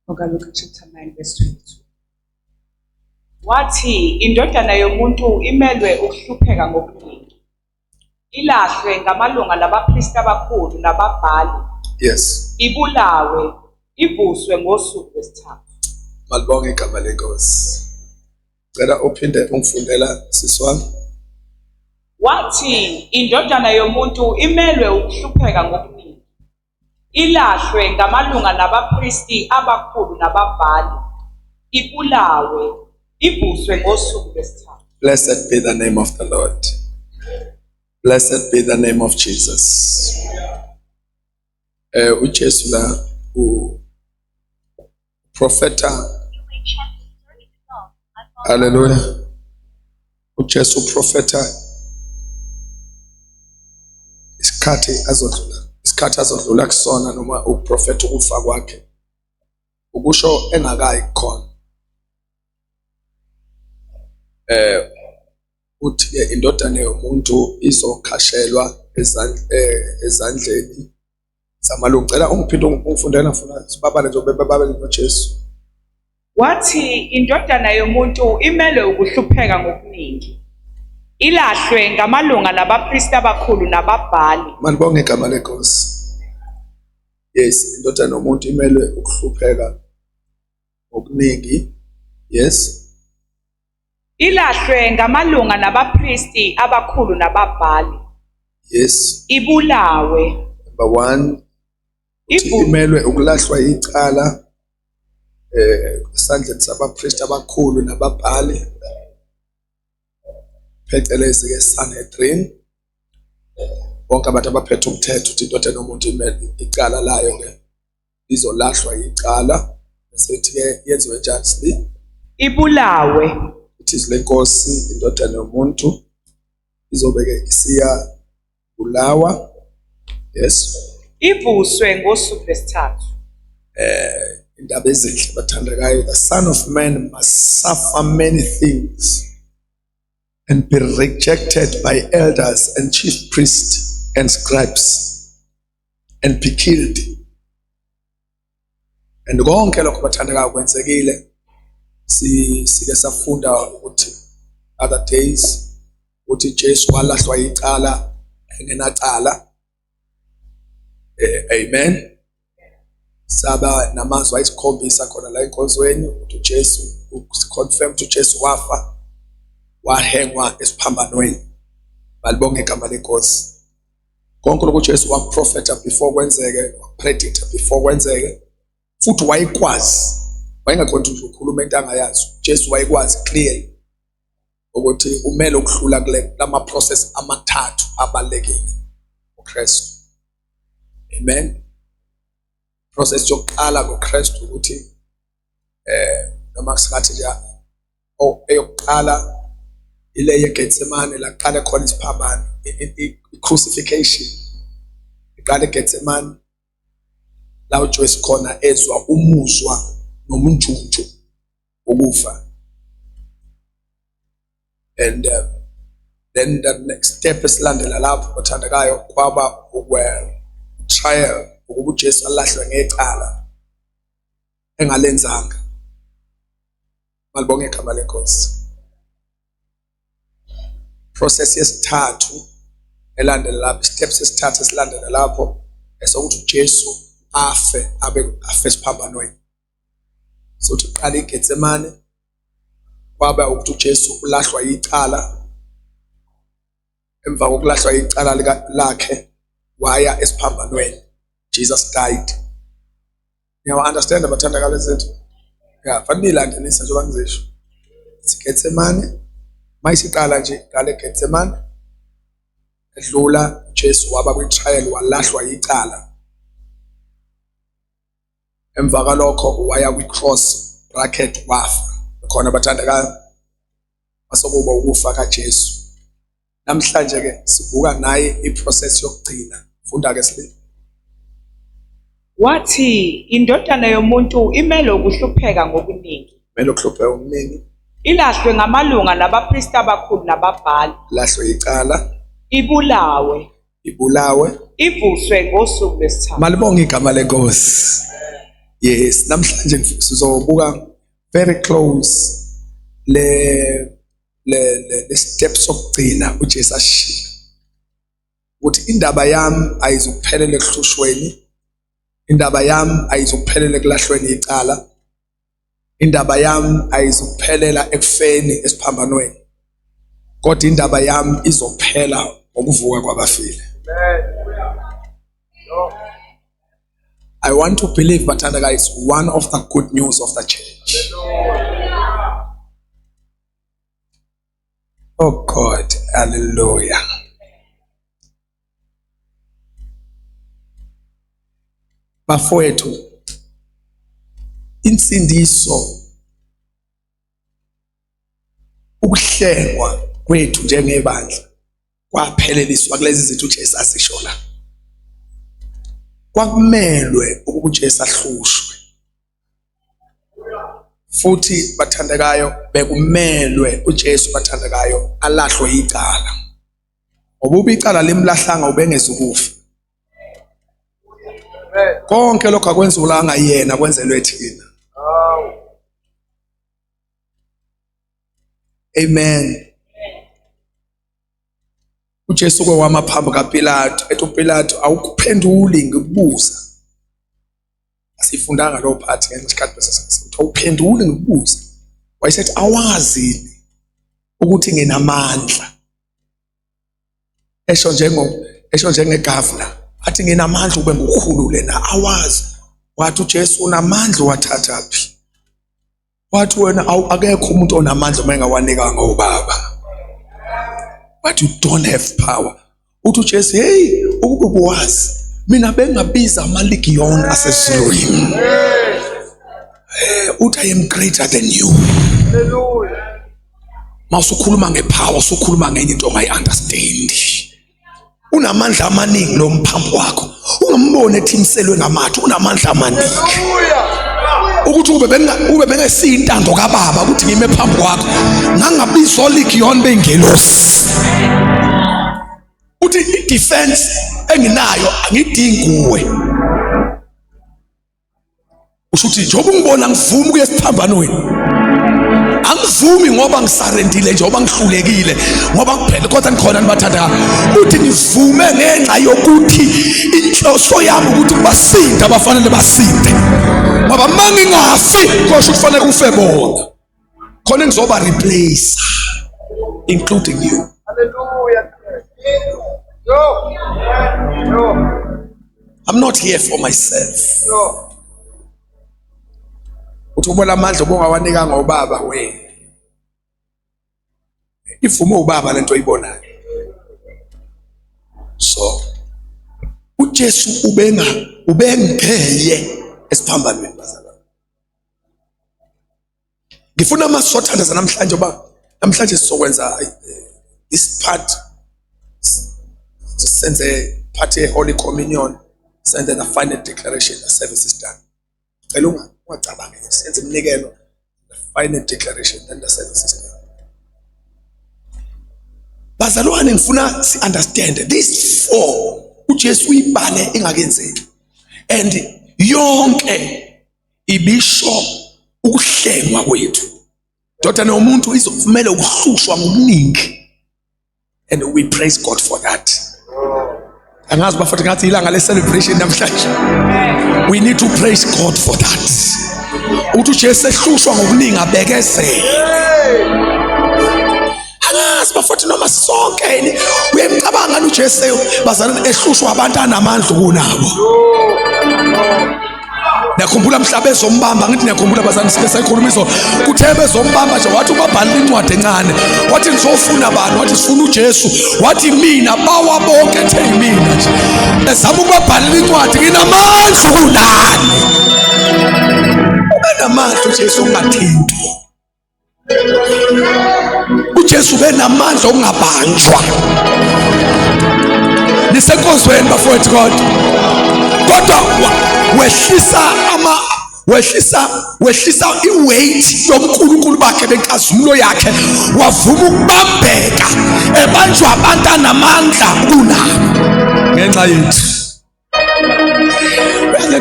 Luke chapter 9 verse 22. Wathi indodana yomuntu imelwe ukuhlupheka ngokuningi, ilahlwe ngamalunga labapristi abakhulu nababhali, Yes. ibulawe, ivuswe ngosuku lwesithathu. Malibonge igama lenkosi. Cela uphinde ungifundela sisi wami. Wathi indodana yomuntu imelwe ukuhlupheka ngokuningi, ilahlwe ngamalunga nabapristi abakhulu nababhali, ibulawe, ivuswe ngosuku lwesithathu. Blessed be the name of the Lord. Blessed be the name of Jesus. UJesu la uprofeta. Hallelujah. UJesu uprofeta isikhathi azodlula kusona noma uprofeta ukufa kwakhe. Ukusho engakayi khona. Uthi ke indodana yomuntu izokhashelwa ezandleni zamalungu. Cela ungiphinde ungifundela mfana sibabale nje bebabale noJesu. Wathi indodana yomuntu imelwe ukuhlupheka ngokuningi, ilahlwe ngamalunga labapristi abakhulu nababhali. Malibonge igama lenkosi. Yes, indodana yomuntu imelwe ukuhlupheka ngokuningi. Yes. Ilahlwe ngamalunga nabapristi abakhulu nababhali. Yes. Ibulawe. Number 1. Imelwe ukulahlwa icala esandleni sabapristi abakhulu nababhali. Phecelezi ke Sanhedrin. Bonke abantu abaphethe umthetho uthi indodana yomuntu imelwe icala layo ke izolahlwa icala. Bese ke yenziwe njani? Ibulawe. Ithi lenkosi indodana yomuntu izobe ke isiya bulawa. Yes. Ivuswe ngosuku lwesithathu. Indaba ezinhle bathandekayo, the Son of Man must suffer many things and be rejected by elders and chief priests and scribes and be killed. And konke lokho bathandekayo kwenzekile. Sike safunda ukuthi other days uthi Jesu walahlwa icala engenacala. Amen. Saba namazwi ayisikhombisa khona la enkonzweni ukuthi Jesu uconfirm to Jesu wafa wahengwa esiphambanweni. Balibonge igama lenkosi. Konke lokho Jesu waprofeta before kwenzeke, predict before kwenzeke, futhi wayekwazi. Wayengakhona nje ukukhuluma into angayazi. Jesu wayekwazi clear ukuthi umele ukuhlula kule lama process amathathu abalekile uKristu. Amen. Process yokuqala ngoKristu ukuthi noma singathi nje eyokuqala ile yeGetsemane la qala khona isiphambano, i-crucifixion. Iqala eGetsemane la uJesu khona ezwa umuzwa nomunjunju ukufa. And then the next step esilandela lapho bathandekayo kwaba trial ukuba uJesu alahlwe ngecala engalenzanga. Malibonge igama lenkosi. Process yesithathu elandela lapho, steps esithathu esilandela lapho esokuthi uJesu afe esiphambanweni. So to qala iGetsemane kwaba ukuthi uJesu ulahlwa icala. Emva kokulahlwa icala lakhe waya esiphambanweni. Jesus died. You understand abathandakayo zethu? Yeah, fanele landelisa njengoba ngizisho. iGetsemane mayisiqala nje qala eGetsemane edlula uJesu waba kwi-trial walahlwa icala. Emva kalokho waya kwi-cross bracket wafa. Khona bathandekayo asokuba ukufa kaJesu. Namhlanje ke sibuka naye iprocess yokugcina. Funda ke sibili. Wathi indodana yomuntu imele ukuhlupheka ngokuningi. Imele ukuhlupheka ngokuningi. Ilahlwe ngamalunga nabapristi abakhulu nababhali. Lahlwe icala. Ibulawe. Ivuswe ngosuku lwesithathu. Malibonge igama lenkosi. Yes, namhlanje sizobuka very close le steps sokugcina uJesu ashilo ukuthi indaba yami ayizukuphelela ekuhlushweni, indaba yami ayizukuphelela ekulahlweni icala, indaba yami ayizukuphelela ekufeni esiphambanweni, kodwa indaba yami izophela ngokuvuka kwabafile. I want to believe, Bathandaka, is one of the good news of the church. Oh God, hallelujah. Bafowethu, insindiso, ukuhlengwa kwethu njengebandla kwapheleliswa kulezi zinto uJesu asisho la. Kwakumelwe ukuthi uJesu ahlushwe, futhi bathandekayo bekumelwe uJesu bathandekayo alahlwe icala, ngoba icala limlahlanga ubengeza ukufa. Konke lokho akwenza ulanga yena kwenzelwe thina. Amen. uJesu kwewama phambi kaPilato ethi uPilato awukuphenduli ngikubuza. Asifundanga lo part ngesikhathi besasesithi awuphenduli ngikubuza. Wayesethi awazini ukuthi nginamandla. Esho njengegovernor athi nginamandla ube ngukhulu lena awazi. Wathi uJesu unamandla wathathaphi. Wathi wena akekho umuntu onamandla mengawanika ngobaba. But you don't have power. Uthi uJesu hey ukube buwazi mina bengabiza amalegiyoni asezulwini. Uthi I am greater than you. Hallelujah. Mawusukhuluma ngepower usukhuluma ngenye into ongayi-understand. Unamandla amaningi lo mphambo wakho. Ungambone ethimselwe ngamathe unamandla amaningi. Ukuthi ube bengesiyintando kaBaba ukuthi ngime phambi kwakho ngangabiza olegiyoni bengelosi. Uthi i-defense enginayo angidingi kuwe. Ushuthi njengoba ungibona ngivuma ukuya esiphambanweni. Angivumi ngoba ngisarendile njengoba ngihlulekile ngoba kuphela kodwa ngikhona nibathanda. Uthi ngivume ngenxa yokuthi inhloso yami ukuthi basinde abafanele basinde. Ngoba mangingafi kosho kufanele kufe bona. Khona ngizoba replace including you. Hallelujah. No. I'm not here for myself. No. Uthi ubona amandla obongawanika ngobaba wena. Ivume ubaba lento oyibonayo. So uJesu ubengeye esiphambanweni bazalwane. Ngifuna amasothandeza namhlanje oba namhlanje sizokwenza this part senze part ye Holy Communion, senze the final declaration, the service is done. Cela ungacabanga senze umnikelo, the final declaration, then the service is done. Bazalwane ngifuna si understand these four uJesu uyibale engakenzeki and yonke ibisho ukuhlengwa kwethu. Ndodana yomuntu izokuvumela ukuhlushwa ngokuningi and we praise God for that. Angazi bafuthi ngathi ilanga le celebration namhlanje. We need to praise God for that. Uthi uJesu ehlushwa ngokuningi abekezela. Angazi bafuthi noma sonke uyemcabanga uJesu bazalwane ehlushwa abantu anamandla kunabo. Nakhumbula mhlaba ezombamba ngithi nakhumbula bazalwane sike sayikhulumiso kuthe bezombamba nje wathi ubabhala incwadi encane wathi ngizofuna abantu wathi sifuna uJesu wathi mina bawa bonke ethe mina nje ezama ukubabhala incwadi nginamandla kunani benamandla uJesu ungathinti uJesu benamandla ungabanjwa nisenkonzweni bafowethu kodwa wehlisa iweight yobuNkulunkulu bakhe benkazumulo yakhe wavuma ukubambeka ebanjwa abantu anamandla kunabo ngenxa yethu.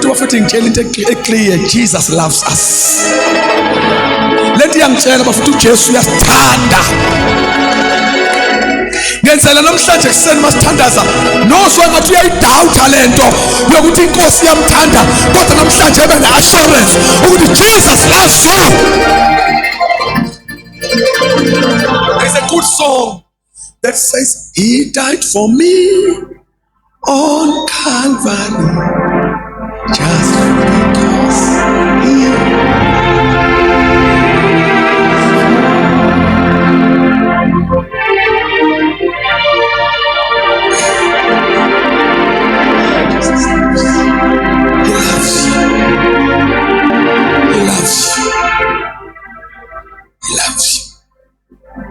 bafethu ngitshela into eclear, Jesus loves us. Lento iyangitshela bafethu uJesu uyasithanda. Ngenzela namhlanje kuseni masithandaza nozwe ngathi uyayidoubt lento yokuthi inkosi iyamthanda, kodwa namhlanje ebe ne-assurance ukuthi Jesus loves you. There's a good song that says he died for me on Calvary just because he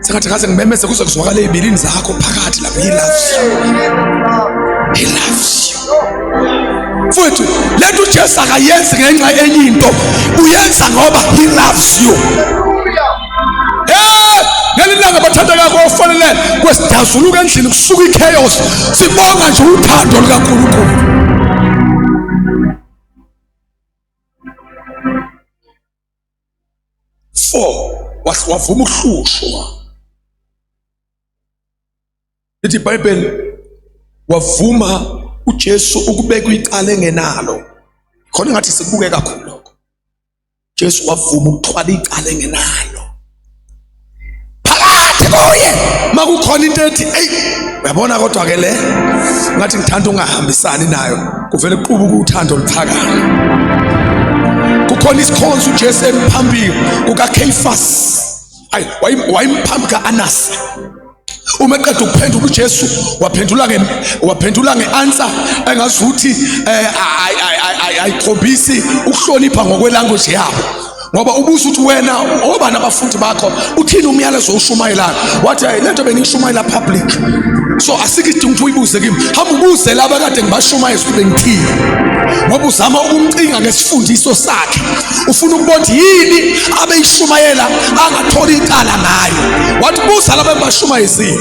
sengathi kaze ngimemeze kuze kuzwakala ezibilini zakho phakathi lapho. He loves you. He loves you. Futhi lethu uJesu akayenzi ngenxa enye into, uyenza ngoba he loves you. Ngelilanga bathandeka kofanele kwesidazuluka endlini kusuka ichaos, sibonga nje uthando likaNkulunkulu. Wavuma uhlushwa. Lithi iBhayibheli wavuma uJesu ukubeka icala engenalo. Khona ngathi sikubuke kakhulu lokho. Jesu wavuma ukuthwala icala engenalo. Phakathi kuye makukhona into ethi hey uyabona kodwa ke le ngathi ngithanda ungahambisani nayo, kuvele kuqubuka uthando oluphakama. Kukhona isikhonzo uJesu emphambili kukaKhefasi. Wayimphambi kaAnasi. Uma eqeda ukuphendula uJesu waphendula ngeanswer engazuthi ayikhombisi ukuhlonipha ngokwelanguage yabo, ngoba ubuza ukuthi wena oba nabafundi bakho uthini umyalezo oshumayelayo. Wathi lento bengishumayela public, so asikidinga ukuthi uyibuze kimi, hamba ubuze laba kade ngibashumayeza ukuthi bengithini, ngoba uzama ukumcinga ngesifundiso sakhe. Ufuna ukubona yini abeyishumayela angatholi icala ngayo. Wathi buza laba engibashumayezile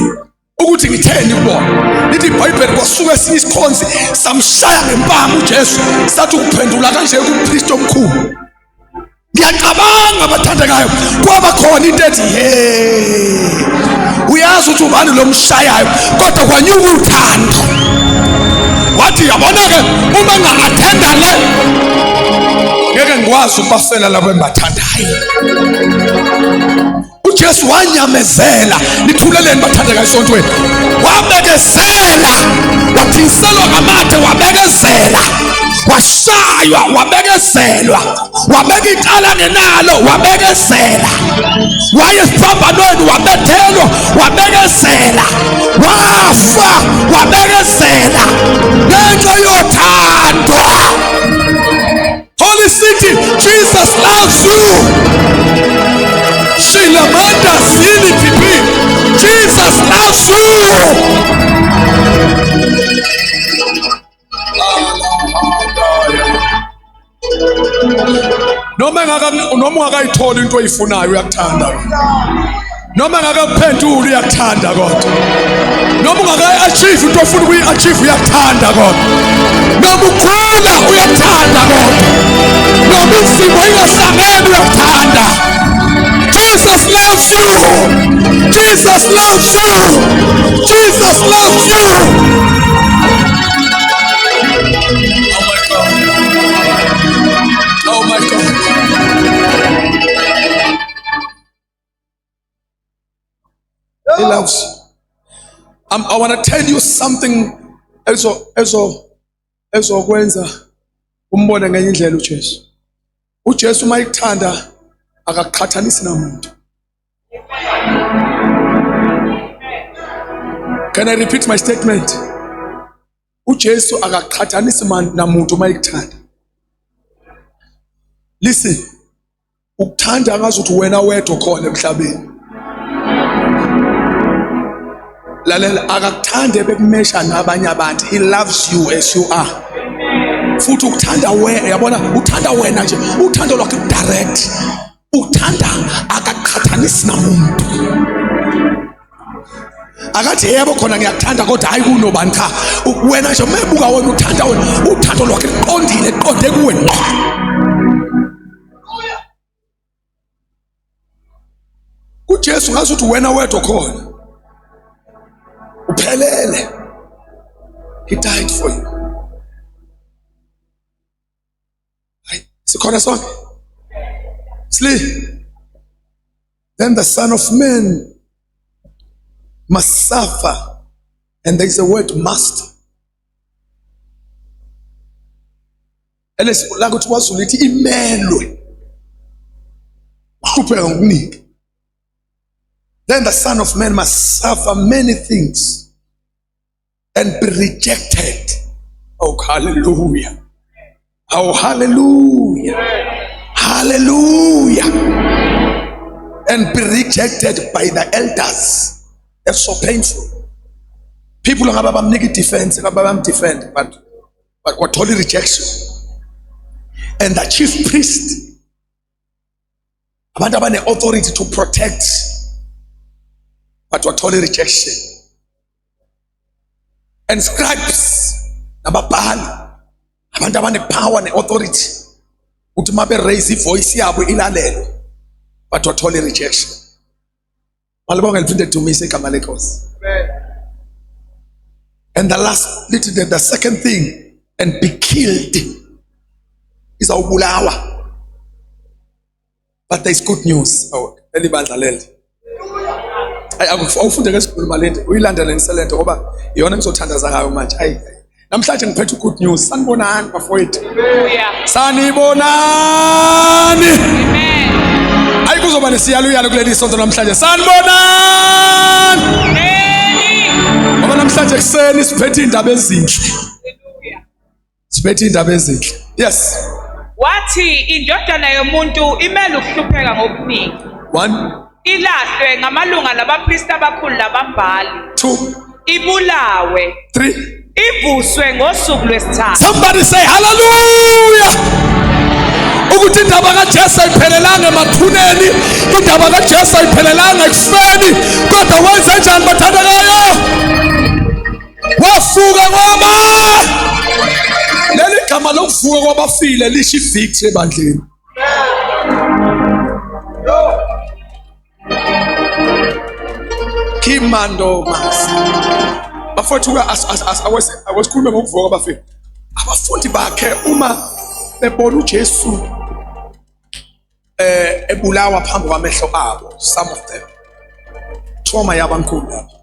ukuthi ngitheni kubona. Lithi iBhayibheli kwasuka esinye isikhonzi samshaya ngempama uJesu, sathi ukuphendula kanje kumpristi omkhulu. Ngiyacabanga bathandekayo kwaba khona into ethi uyazi ukuthi ubani lo mshayayo, kodwa kwanyuka uthando. Wathi yabona ke uma nga-athenda le ngeke ngikwazi ukubafela labo engibathandayo. uJesu wanyamezela. Nithuleleni bathandekayo esontweni. Wabekezela, wathinselwa ngamathe, wabekezela, washaywa, wabekezelwa, wabeka icala ngenalo, wabekezela, wayesiphambanweni, wabethelwa, wabekezela, wafa, wabekezela ngenxa yothando. Holy City, Jesus loves you. Shilamanda Zini Pipi, Jesus loves you. Noma ungakayitholi into oyifunayo uyakuthanda. Noma ngakakuphendula uyakuthanda kodwa. Noma ungakayi-achieve into ofuna ukuyi-achieve uyakuthanda kodwa. Noma ukhula uyakuthanda kodwa. Noma izimo ingahlangeni uyakuthanda. Jesus loves you. Jesus loves you. Jesus loves you. Oh my God. He loves you. I want to tell you something ezokwenza umbone ngenye indlela uJesu. uJesu uma ekuthanda akakuqhathanisi namuntu. Can I repeat my statement? uJesu akakuqhathanisi namuntu uma ekuthanda. Listen, ukuthanda angazi ukuthi wena wedwa khona emhlabeni. Lalela, akakuthande bekumesha nabanye abantu. He loves you as you are. Futhi ukuthanda wena, yabona, uthanda wena nje, uthando lwakhe direct. Uthanda akaqhathanisi namuntu. Akathi yebo khona ngiyakuthanda kodwa hayi kunobani cha. Wena nje umebuka wena uthanda wena, uthando lwakhe liqondile imali eqonde kuwe ngqo. uJesu ngasuthi wena wedwa khona uphelele. He died for you. Sikhona sonke? Sleep. Then the Son of Man must suffer. And there is a word must. And it's like it was ulithi imelwe. Uhlupheka ngokuningi. Then the Son of Man must suffer many things and be rejected. Oh, hallelujah. Oh, hallelujah. Hallelujah. And be rejected by the elders. That's so painful. People are about defense, defend, but what totally rejection. And the chief priest, about the authority to protect, but what totally rejection. And scribes, ababhali, abantu abanepower ne-authority ukuthi mabe raise ivoice yabo ilalelwe, but wathole rejection. Malibonga liphinde dumise igama lenkosi. And the last little, the second thing, and be killed, is awubulawa. But there is good news. Oh, elibandla leli. Awufunde ngesikhuluma lento, uyilandele ngiselento ngoba iyona ngizothandaza ngayo manje. Hayi. Namhlanje ngiphethe good news. Sanibonani bafowethu. Hallelujah. Sanibonani. Amen. Hayi kuzoba nesiyaluyalo kuleli sonto namhlanje. Sanibonani. Amen. Ngoba namhlanje kuseni siphethe indaba ezinhle. Hallelujah. Siphethe indaba ezinhle. Yes. Wathi indodana yomuntu imele ukuhlupheka ngokuningi. 1. Ilahlwe ngamalunga nabapristi abakhulu nabambhali. 2. Ibulawe. 3. Ivuswe ngosuku lwesithathu. Somebody say hallelujah. Ukuthi indaba kaJesu ayiphelelanga emathuneni, indaba kaJesu ayiphelelanga ekufeni, kodwa wenze njani bathandekayo? Wafuka kwaba. Leli gama lokuvuka kwabafile lisho victory ebandleni. Kimando mas. Bafowethu awasikhuluma ngokuvuka kwabafile. Abafundi bakhe uma bebona uJesu ebulawa phambi kwamehlo abo, some of them trauma yabankulu lapho.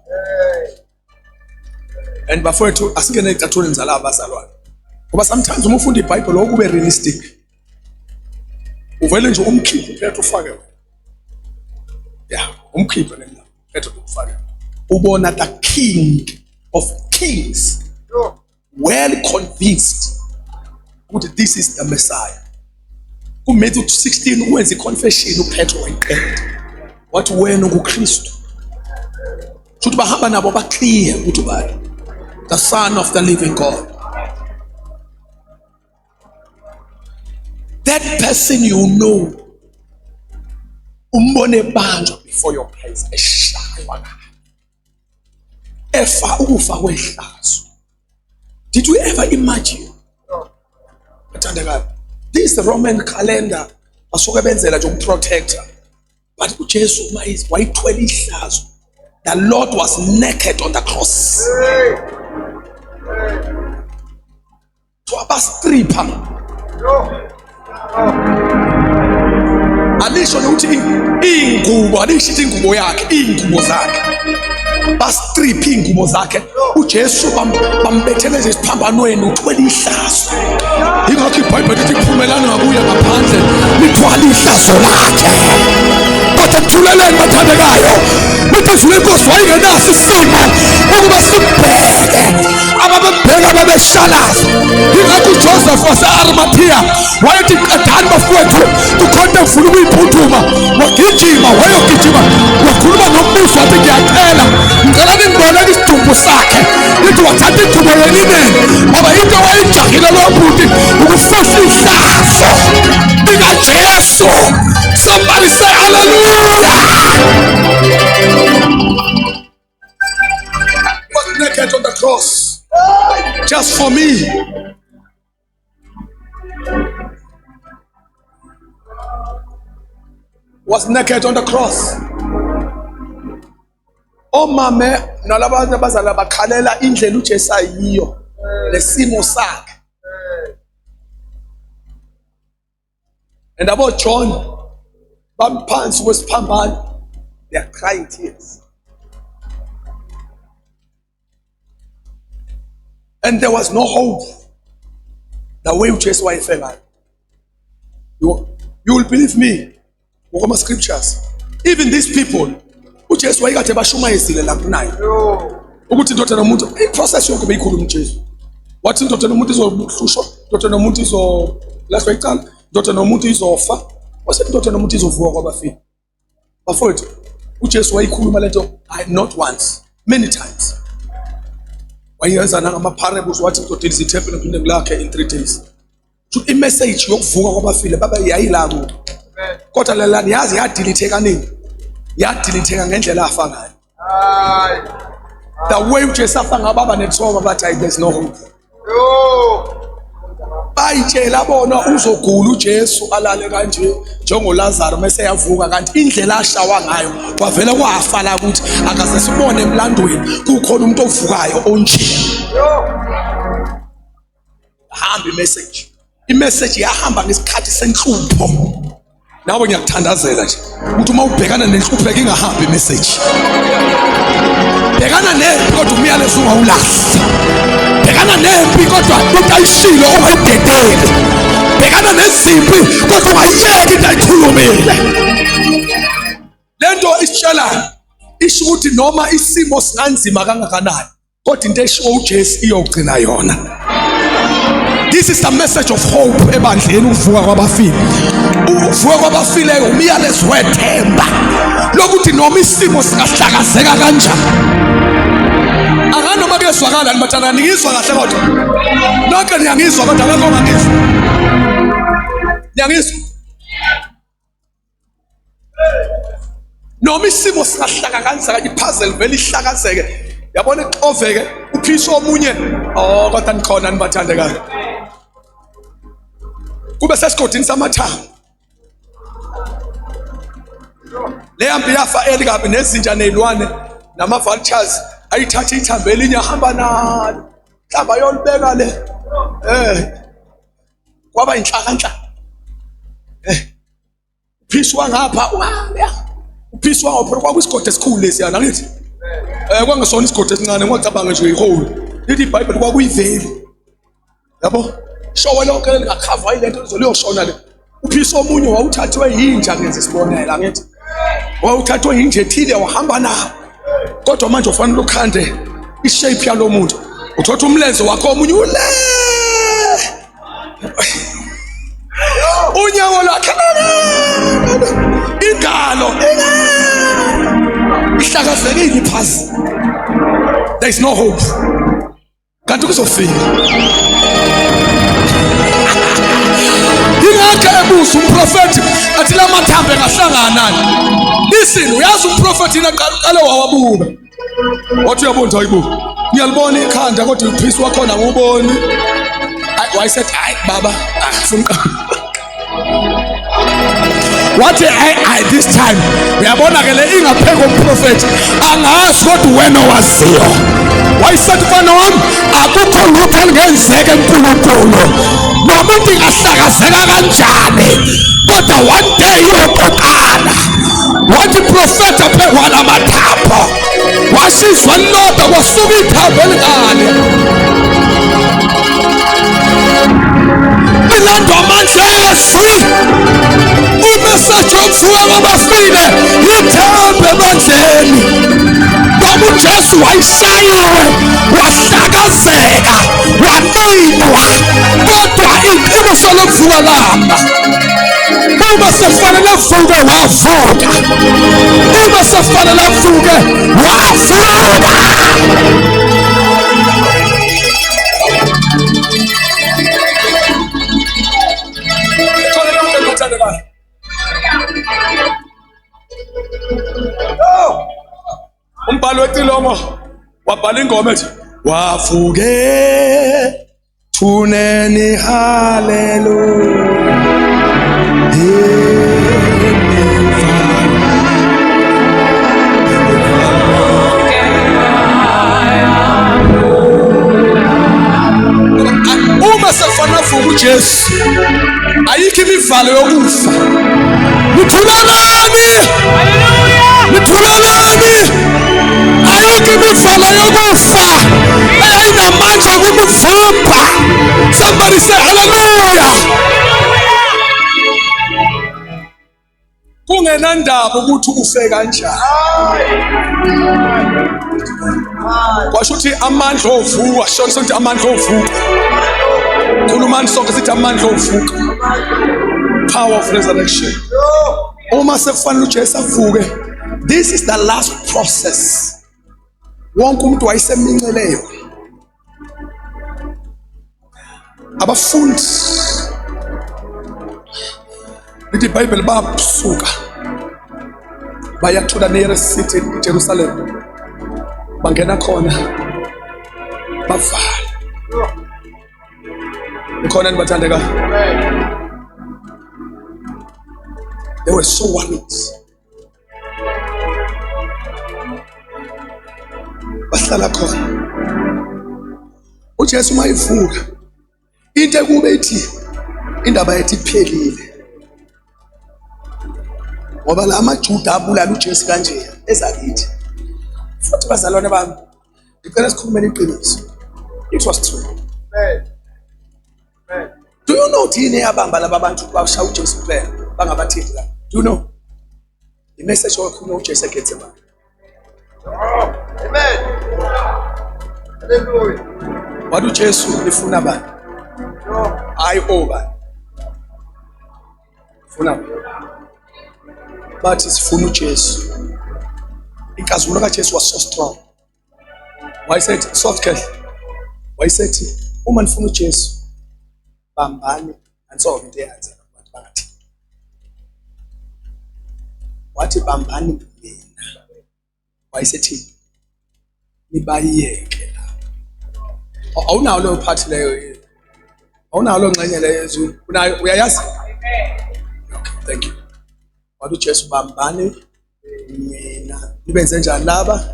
And bafowethu asingene ecathulweni zalabo bazalwane. Ngoba sometimes uma ufunda iBhayibheli okube realistic, uvele nje umkhiphi uphethe ufake wena. Yeah, umkhiphi nenda uphethe ufake. Ubona the king of kings, well convinced that this is the Messiah. Matthew 16 wenza confession uPetro wayiqeda. Wathi wena uKristu. Futhi bahamba nabo ba clear ukuthi ubani, the Son of the living God. That person you know, umbone banjwa before your place, eshaywa efa ukufa kwehlazo. Did you ever imagine? This Roman calendar basuke benzela nje ukuprotector, but uJesu wayithwele ihlazo. The Lord was naked on the cross. To abastripper. Alisho ukuthi ingubo, alishithi ingubo yakhe, ingubo zakhe. Bastrip ingubo zakhe. uJesu bambethele esiphambanweni uthwele ihlazo. Ingakho iBhayibheli lithi kuphumelana ngakuye ngaphandle lithwala ihlazo lakhe. Kodwa kuthuleleni bathandekayo, uJesu lenkosi wayengenaso isimo ukuba sibheke ababebheka babeshalaza. Ingakho uJoseph wase-Arimathea wayethi qedani bafowethu kukhonto ngifuna ukuyiphuthuma, wagijima wayogijima wakhuluma nombuso wathi ngiyacela ngicela ningibonele isidumbu sakhe. Lithi wathatha idubo yelineni ngoba into wayijahile lo bhuti ukufihla ihlazo likaJesu. Somebody say hallelujah. Was naked on the cross just for me. was naked on the cross. Omame nalabantu abazala bakhalela indlela uJesu ayiyo nesimo sakhe. And about John, bamphansi kwesiphambano, they are crying tears. And there was no hope. The way uJesu wayefe ngayo. You will believe me. Ngokoma scriptures. Even these people, uJesu wayekade bashumayezile lapho naye. Ukuthi indoda nomuntu, iprocess yonke beyikhuluma uJesu. Wathi indoda nomuntu izohlushwa, indoda nomuntu lahlwa icala, indoda nomuntu izofa, wasethi indoda nomuntu izovuka kwabafileyo. Bafowethu, uJesu wayikhuluma lento not once, many times. Wayenza ngama-parables wathi indoda izithempe nophindeko lakhe in 3 days. So i-message yokuvuka kwabafile baba yayila kubo. Kodwa lalani yazi yadilitheka nini? Yadilitheka ngendlela afa ngayo. The way uJesu afa ngayo baba nethoba bathi there's no hope. Bayitshela bona uzogula uJesu alale kanje njengoLazaro mase yavuka kanti indlela ashawa ngayo kwavela kwafa la ukuthi akaze sibone emlandweni kukhona umuntu ovukayo onje. Hamba i-message. I-message yahamba ngesikhathi senhlupho. Nawe ngiyakuthandazela nje ukuthi uma ubhekana nenhlupheko ingahambi i-message. Bhekana nempi kodwa umyalezo ungawulahli. Bhekana nempi kodwa utayishilo ungayidedeli. Bhekana nezimpi kodwa ungayiyeki ndayikhulumile. Lento isitshela isho ukuthi noma isimo singanzima kangakanani kodwa into esho uJesu iyogcina yona. This is the message of hope ebandleni uvuka kwabafile. Uvuka kwabafile umyalezo wethemba lokuthi noma isimo singahlakazeka kanjani. Anganoma kezwakala nibatana ngizwa kahle kodwa. Nonke niyangizwa kodwa akekho ongangizwa. Niyangizwa? Noma isimo singahlakazeka ipuzzle vele ihlakazeke. Yabona ixoveke uphisho omunye kodwa nikhona nibathandekayo. Kube sesigodini samathambo. Le yambi yafa elikabi nezinja nezilwane nama-vultures ayithatha ithambo elinye ahamba nalo. Mhlamba yolibeka le. Kwaba inhlaka. Uphiswa ngapha uphiswa ngapha kwakuyisigodi esikhulu lesiyana ngithi. Kwangesona isigodi esincane ngocabanga nje ihole. Lithi iBhayibheli kwakuyiveli. Yabo? Showe lonke lingakhava ilento lizoliyoshona le. Uphiso omunye wawuthathwe yinja ngenze sibonela ngithi. Wawuthathwe yinja ethile wahamba nawo. Kodwa manje ufanele ukhande ishape yalo muntu. Uthatha umlenze wakho omunye ule. Unyawo lakhe. Ingalo. Ihlakazekile iphasi. There is no hope. Kanti kuzofika. Ingakho ebuza umprofeti athi la mathambo engahlangana. Listen, uyazi umprofeti naqale wawabuka. Wathi uyabona hayibo. Ngiyalibona ikhanda kodwa uphisi wakhona nguboni. Wayesethi hayi baba afuna. Wathi I this time uyabona ke le ingapheko umprofeti angazi kodwa wena waziyo. Wayesethi mfana wami akukho lutho elingenzeka eNkulunkulu. Noma ingahlakazeka kanjani kodwa one day iyoqala. Wathi prophet aphekwa namathambo. Wasizwa lodwa kwasuka ithambo elikale. Ilando amandla ezwi. Umessage wokuvuka kwabafile yithembe emandleni. Ngoba uJesu wayishayiwe, wahlakazeka, wanindwa, kodwa iqiniso lokuvuka lamba. Uma sefanele avuke wavuka. Uma sefanele avuke wavuka. Umbhalo weCilomo wabhala ingoma ethi wavuke thuneni haleluya. mayivuka uJesu ayikho imivalo yokufa. Nithulelani, nithulelani, ayikho imivalo yokufa eyinamandla kumuvimba. Somebody say hallelujah. Kungenandaba ukuthi ufe kanjani. Kwasho ukuthi amandla ovuka, shona sonke amandla ovuka. Khulumani sonke sithi amandla ovuka. Power of resurrection. Uma sekufanele uJesu avuke, this is the last process. Wonke umuntu wayeseminceleyo. Abafundi lithi iBhayibheli basuka bayathula nearest city eJerusalem, bangena khona bavala. Ikhona nibathandeka, they were so worried. Bahlala khona. uJesu mayivuka into ekube ithi indaba yethi iphelile, ngoba la amaJuda abulala uJesu kanje ezakithi. Futhi bazalwane bami, ngicela sikhulumeni iqiniso. It was true. Do you know thini eyabamba laba bantu bashaya uJesu kuphela bangabathinti la? Do you know? I-message wakhuluma uJesu eGetsemane. Amen. Hallelujah. Wathi uJesu nifuna bani? Hayi obani. Funa bathi sifuna uJesu. Inkazimulo kaJesu was so strong. Why said soft cash? Why said uma nifuna uJesu bambani ansolve into eyenza abantu bangathi. Wathi bambani mina. Why said nibayeke la. Awunawo lo part leyo. Awunawo lo ngxenye leyo. Unayo uyayazi? Okay, thank you. Wathi uJesu bambani mina. Nibenze njani laba?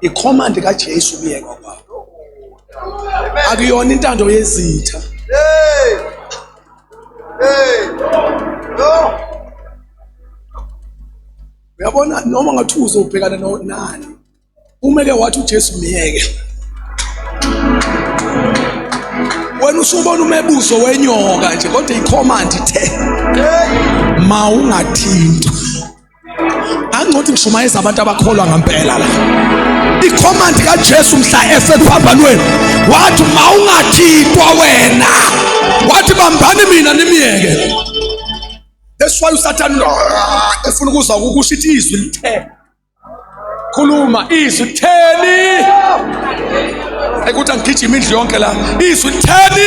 I-command kaJesu kuyeka kwabo. Akuyona intando yezitha. No. Uyabona noma ngathuza ubhekana nani. Umeke wathi uJesu miyeke. Wena usubona umebuzo wenyoka nje kodwa i-command ithe mawungathinta. Angcothi ngishumayeza abantu abakholwa ngempela la. I-command kaJesu mhla esephambanweni wathi mawungathintwa wena. Wathi bambani mina nimiyeke. That's why uSathane efuna ukuzwa ukusho ithi izwi lithe. Khuluma izwi litheni. Ekuthi angigijima indlu yonke la. Izwi litheni.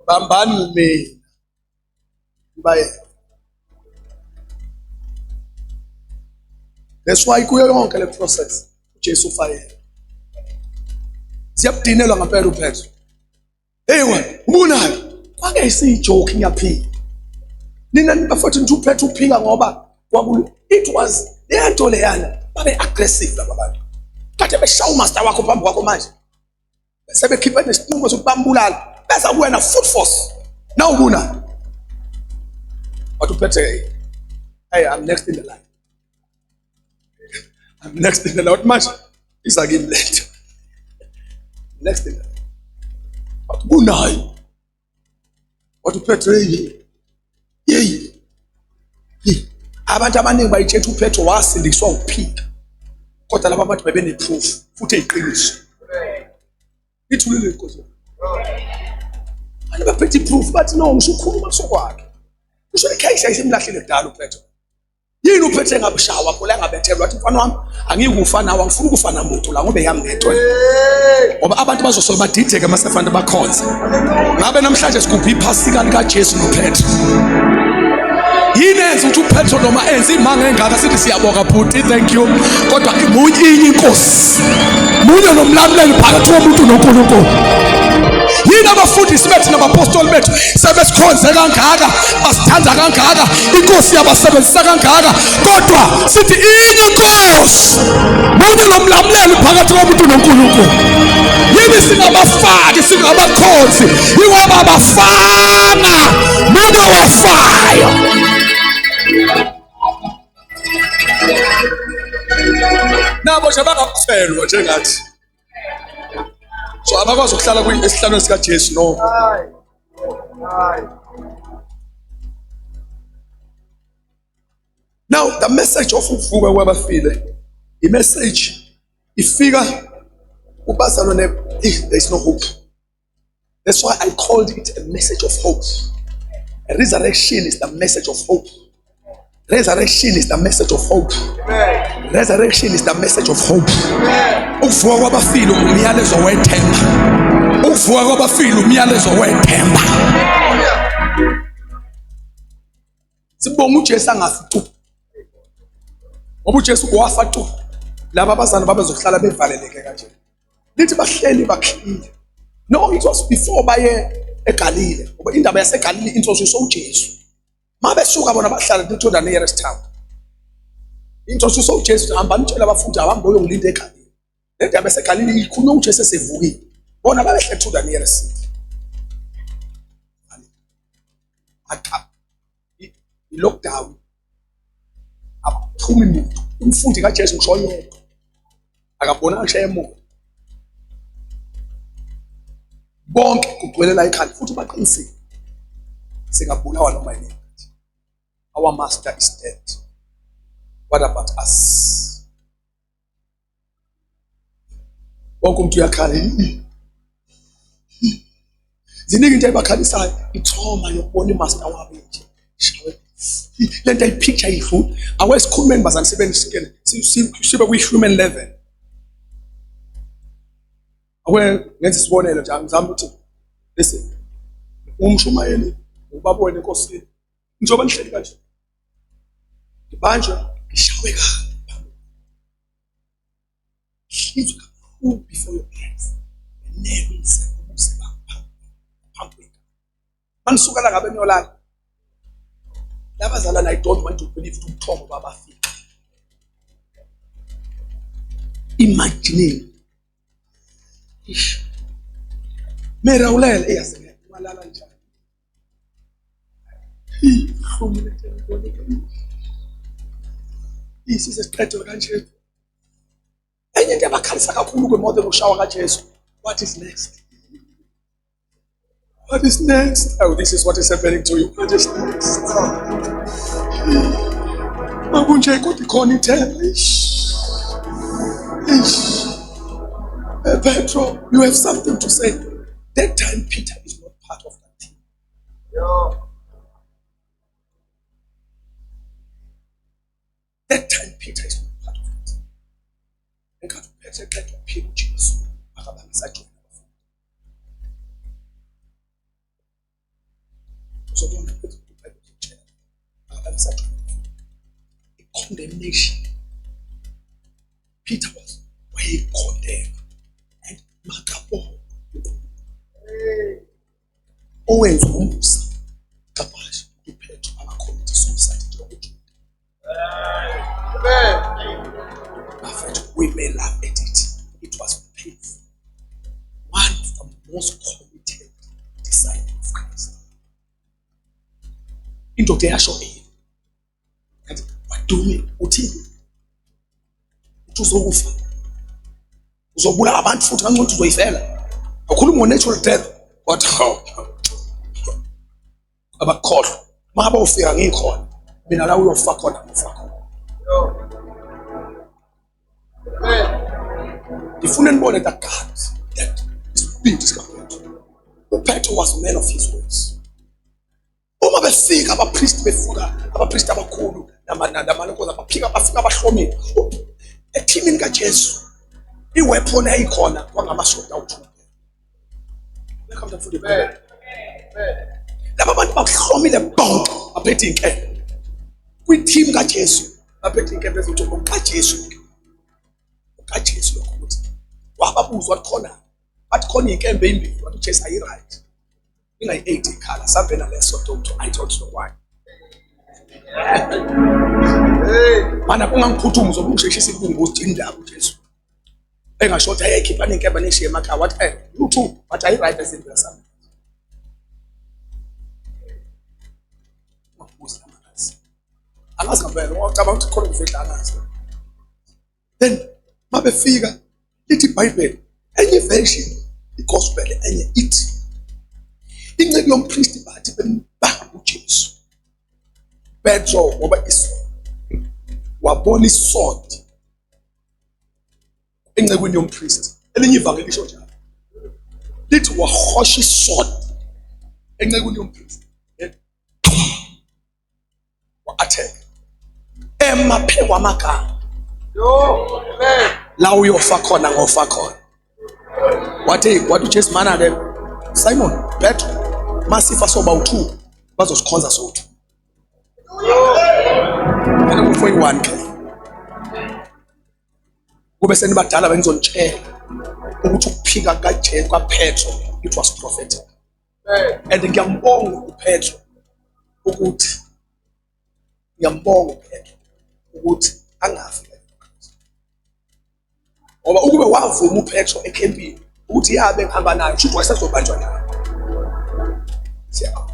Bambani mina. Baye. That's why kuyo yonke le process uJesu ufayela. Siyabudinelwa ngempela uPetro. Hey wena, ubunayo. Kwake isijoke nyaphila. Nina nibafuthi nje uPetro uphika ngoba kwakulu it was lento leyana babe aggressive laba bantu. Kade beshaya umaster wakho phambi kwakho manje. Sebekhipha nesinqumo sokubambulala. Beza kuwena foot force. Now ubuna. What uPetro? Hey, I'm next in the line. I'm next in the line. What much? Is a game late. Next in the line. But ubunayo. What uPetro? Yeyi. Abantu abaningi bayithetha uPetro wasindiswa ukuphika. Kodwa laba bantu bebene proof futhi eyiqiniso. Ithulile inkosi. Abantu baphethe proof bathi no ngisho ukukhuluma sokwakhe. Usho icase ayisemlahlile kudala uPetro. Yini uPetro engabushawa pho la ngabethelwa wathi mfana wami angikufa nawe angifuni ukufa namuntu la ngobe yami ngedwa. Ngoba abantu bazosoka badideke masefana bakhonza. Ngabe namhlanje sikuphi iphasika lika Jesu noPetro. Yini enza ukuthi uPetro noma enza imanga engaka sithi siyabonga bhuti thank you kodwa munye inkosi munye nomlamleli phakathi komuntu noNkulunkulu. yini abafundisi bethu nabapostoli bethu sebesikhonze kangaka, basithanda kangaka, inkosi yabasebenzisa kangaka, kodwa sithi inkosi mune nomlamleli phakathi komuntu noNkulunkulu. Yini singabafaki, singabakhonzi, yiwaba abafana mune wafayo. Nabo nje bangakufelwa njengathi, so abakwazi ukuhlala esihlalweni sikaJesu. No, now the message of ukuvuka kwabafile, i-message ifika ubazalwane, there is no hope. That's why I called it a message of hope. A resurrection is the message of hope. Resurrection is the message of hope. Resurrection is the message of hope. Ukuvuka kwabafile umyalezo wethemba. Ukuvuka kwabafile umyalezo wethemba. Sibonga uJesu angafi tu. Ngoba uJesu wafa tu. Laba abazana babezohlala bevaleleke kanje. Lithi bahleli bakhile. No, it was before baye eGalile. Ngoba indaba yaseGalile introduce uJesu. Mabesuka bona bahlala to the nearest town. Introduce uJesu, hamba nitshela abafundi abahambe bayongilinda eGalile. Le ndaba yaseGalile ikhulunywa uJesu esevukile. Bona babehle to the nearest city. I-lockdown. Abaphumi umuntu. Umfundi kaJesu ngisho yedwa. Akabona ngisho emoya. Bonke kugcwele la ekhaya futhi baqinisile. Singabulawa noma yini. Our master is dead. What about us? Bonke umuntu uyakhala. Ziningi into ebakhalisayo, itrauma yokubona imaster wabo nje. Le nto ayipicture yidlula. Awesikhulumeni bazani sebendisikene. Sibe kwi-human level. Ngenza isibonelo nje ngizama ukuthi listen, umshumayeli ubaba wena enkosini njengoba nihleli kanje ngibanjwe ngishawe kabi hlinzwe kakhulu before your eyes never ngisebuze phambi manisuka la ngabe niyolala labazalana. I don't want to believe ubuthongo babafika. Imagine mera ulele eyaseke malala njani. Isise siqedwe kanje. Enye into abakhalisa kakhulu kwemoto kushawa kaJesu. What is next? What is next? Oh, this is what is happening to you. What is next? Makunje kodwa ikhona ithemba. Petro, you have something to say. That time Peter is not part of that team. That time Peter is not part of it. Enkathi Petro eqeda ukuphila uJesu akabangisajona abafundi. Uzobona ukuthi uBhayibheli litshela akabangisajona abafundi. Condemnation. Peter was condemned. And Makapo owenza umbusa kaBasha uPetro abakhomiti suicide njengokuthi. We may laugh at it. It was painful. One of the most committed disciples of Christ. Into yasho kanti wadume uthini uzokufa uzobula abantu futhi kancane uzoyifela akhuluma natural death but abakhohlwa maba ufika ngikhona mina la uyofa khona ufa. Ndifuna nibone that God that speed is coming. Petro was a man of his words. Uma befika abapriest befuka abapriest abakhulu namalokhoza baphika bafika abahlomile ethimini kaJesu iweapon ayikhona kwangamasoda awuthuphe. Welcome to the bed. Laba bantu bahlomile bonke baphethe inkempe kwi-team kaJesu baphethe inkempe ezothi kaJesu ukuthi wababuza wathi khona Bathi khona inkembe imbili wathi uJesu ayi-right. Ingayi-8 ikhala sambe naleso doctor I don't know why. Mana kungangiphuthuma uzobe ungisheshisa ibungu uthi indaba uJesu. Engashothi ayayikhiphana inkembe neshiye emakhaya wathi you too but ayi-right ezinto sami. Mabuza amagazi. Angazi ngempela wacabanga ukuthi khona ngifihla angazi. Then mabefika lithi iBhayibheli enye version igospel enye ithi inceku yompristi bathi bembamba uJesu. Petro ngoba wabona isword encekwini yompristi. Elinye ivangeli lisho njalo. Lithi wahosha isword encekwini yompristi. Wa-attack. Emaphe kwamagama. La uyofa khona ngofa khona. Wathi uJesu mana ke Simon Petro masifa soba u2 bazosikhonza so2. Mina ngufoi 1 ke. Kube senibadala bengizonitshela ukuthi ukuphika kaJesu kaPetro it was prophetic. And ngiyambonga uPetro ukuthi angafi. Ngoba ukube wavuma uPetro ekhempini ukuthi yabe ngihamba nayo futhi wayesezobanjwa nayo. Siyabonga.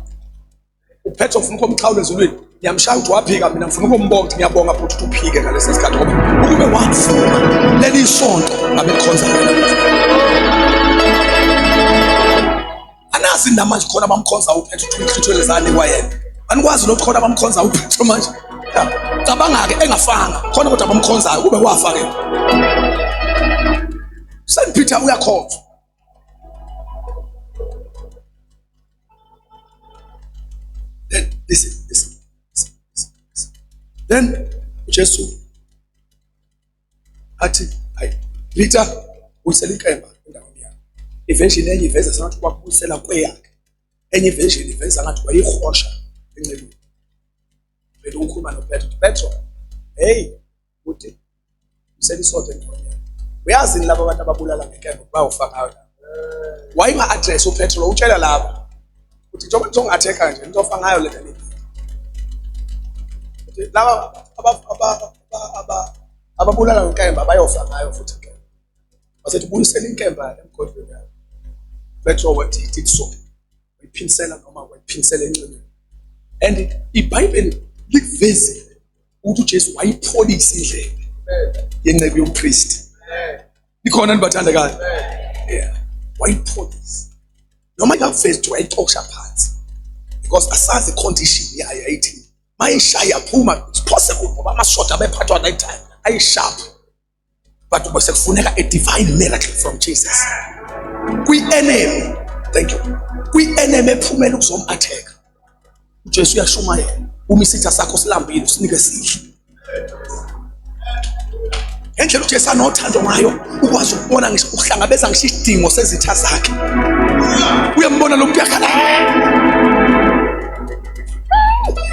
uPetro ufuna ukumchawula ezulwini. Ngiyamshaya ukuthi waphika mina ngifuna ukumbonga ukuthi ngiyabonga futhi ukuthi uphike ngalesi sikhathi ngoba ukube wavuma leli sonto ngabe khonza wena. Anazi namanje khona bamkhonza uPetro ukuthi ikhithwele zani kwayena. Anikwazi lokho khona bamkhonza uPetro manje. Cabanga ke engafanga khona kodwa bamkhonzayo kube wafa ke. Saint Peter uyakhonza. Then listen. Then uJesu athi hayi Peter uyisela inkemba endaweni yakhe. Eventually enye iveza sengathi kwakubuyisela kweyakhe. Enye eventually iveza ngathi wayihosha encelweni. Bese ukhuluma noPetro. Hey uthi usela isonto endaweni yakhe. Uyazi labo abantu ababulala ngenkemba bayofakayo la. Wayinga address uPetro utshela labo uthi njengoba ngizongatheka nje ngizofa ngayo le nto. Uthi laba ababulala ngenkemba bayofa ngayo futhi inkemba. Wasethi buyisela inkemba emgodini yakhe. Petro wathi did so. Wayiphinsela noma wayiphinsela encelweni. And iBhayibheli likuveze ukuthi uJesu wayipholisa indlela yenceku yompristi. Ikhona nibathandekayo. Yeah. Wayipholisa. Noma ingavezi wayixoksha phansi. Because asazi condition yayo ayithi. Mayishaya phuma it's possible ngoba amashoda abephathwa night time ayisharp. But bese kufuneka a divine miracle from Jesus. Kwi-enemy. Thank you. Kwi-enemy ephumela ukuzom-attack. uJesu uyashumayela. Uma isitha sakho silambile usinike sidle. Endlela uJesu anothando ngayo ukwazi ukubona ngisho ukuhlangabeza ngisho isidingo sezitha zakhe. Uyambona lo muntu yakhala.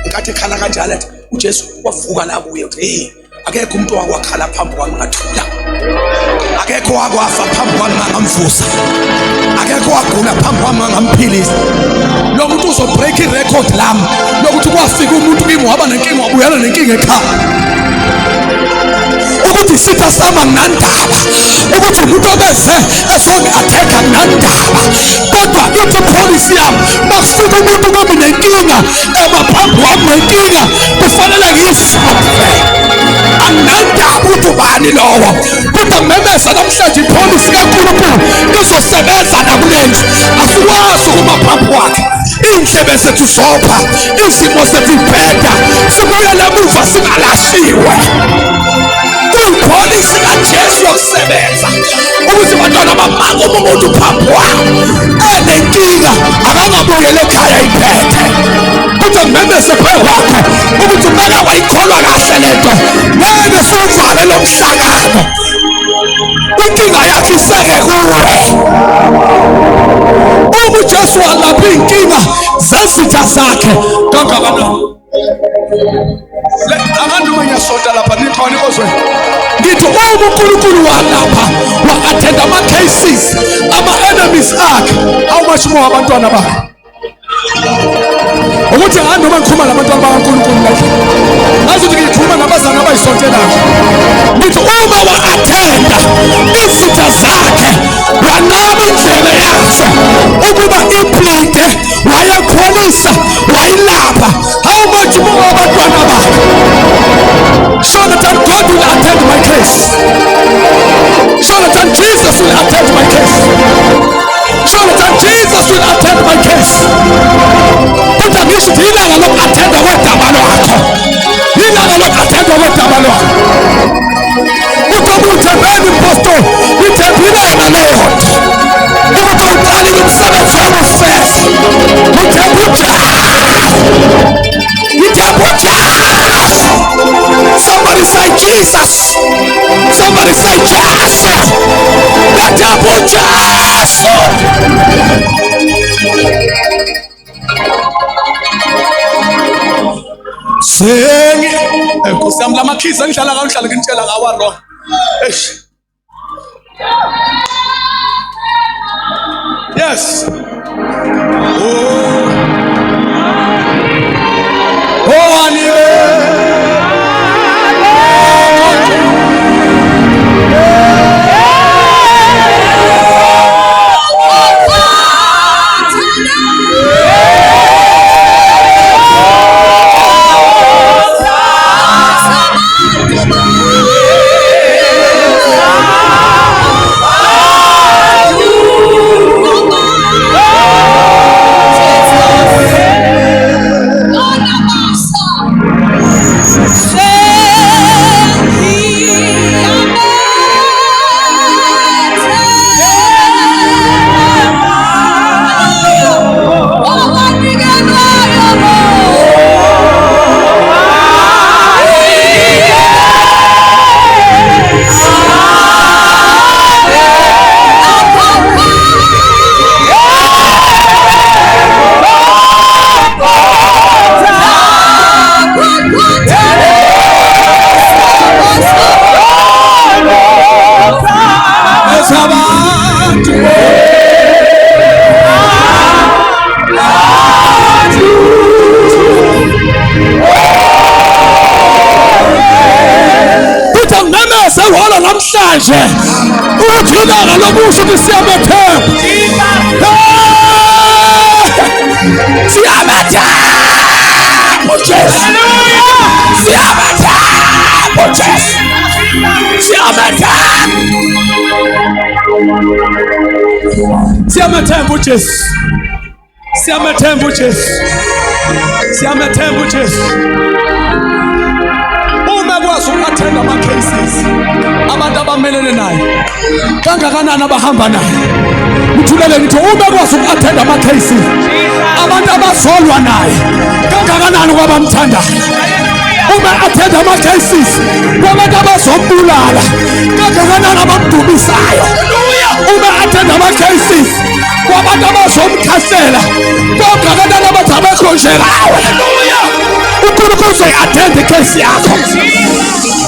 Ngathi ekhala kanjalo athi uJesu wavuka la kuye uthi hey akekho umuntu owakhala phambi kwami ngathula. Akekho wakwafa phambi kwami ngamvusa. Akekho wagula phambi kwami ngamphilisa. Lo muntu uzo break irecord lami lokuthi kwafika umuntu kimi waba nenkinga wabuyana nenkinga ekhaya. Ukuthi sitha sama nandaba ukuthi umuntu obeze ezongi-attack nandaba kodwa ithi policy yami makufika umuntu ngoba nenkinga emaphambi wami nenkinga kufanele ngiyisolve. Anandaba ukuthi ubani lowo kodwa memeza namhlanje ipolicy kaNkulunkulu izosebenza nakulenzi. Asikwazi ukuma phambi wakhe indlebe zethu zopha izimo zethu ibheda sibuyele emuva singalashiwe. Policy kaJesu yokusebenza ukuthi abantwana bamanga umuntu phambi kwabo enenkinga akangabuyele ekhaya iphethe kodwa memeze phambi wakhe ukuthi umele wayikholwa kahle lento ngeke sivale lo mhlangano inkinga yakhe iseke kuwe. Uma uJesu walapha inkinga zezitha zakhe kangakanani. Abantu manyasonta lapha nikhona ikozwe Ngithi uma uNkulunkulu walapha wa-attend ama-cases ama-enemies akhe, how much more abantwana bakhe? Ukuthi noma ngikhuluma nabantwana bakaNkulunkulu lakhe ngazi ukuthi ngikhuluma nabazana abayisontelayo. Ngithi uma wa-attenda izitha zakhe wanqaba indlela yazo ukuba implite wayakholisa wayilapha, how much more abantwana bakhe? Jonathan, God will attend my case. Jonathan, Jesus will attend my case. Jonathan, Jesus will attend my case. Kodwa ngisho ukuthi ilanga loku-attenda wedaba lwakho, ilanga loku-attenda wedaba lwakho. Ukuthi uthembeni imposto, ngithembile yena Lord. Ukuthi uqalile umsebenzi wobufesi, ngithemba uJesu. Ngithemba uJesu. Somebody say Jesus. Somebody say Jesu. Ngithemba uJesu. Sengi Nkosi yami lama keys angihlala kawo ngihlala ngintshela ngawa wrong. Yes. Oh anibe. Namhlanje uthi ilanga lobuso siyamethemba, siyamethemba uJesu, siyamethemba uJesu, siyamethemba uJesu, siyamethemba uJesu, siyamethemba uJesu. Uma kwazi uku-attend ama-cases abantu abamelene naye kangakanani abahamba naye, ngithulele ngithi uma kwazi uku-attend ama-cases abantu abazolwa naye kangakanani kwabamthandayo, uma attend ama-cases kwabantu abazombulala kangakanani abamdumisayo, uma attend ama-cases kwabantu abazomkhahlela kangakanani abathi abekho nje ngawe. uNkulunkulu uzoyi-attend icase yakho,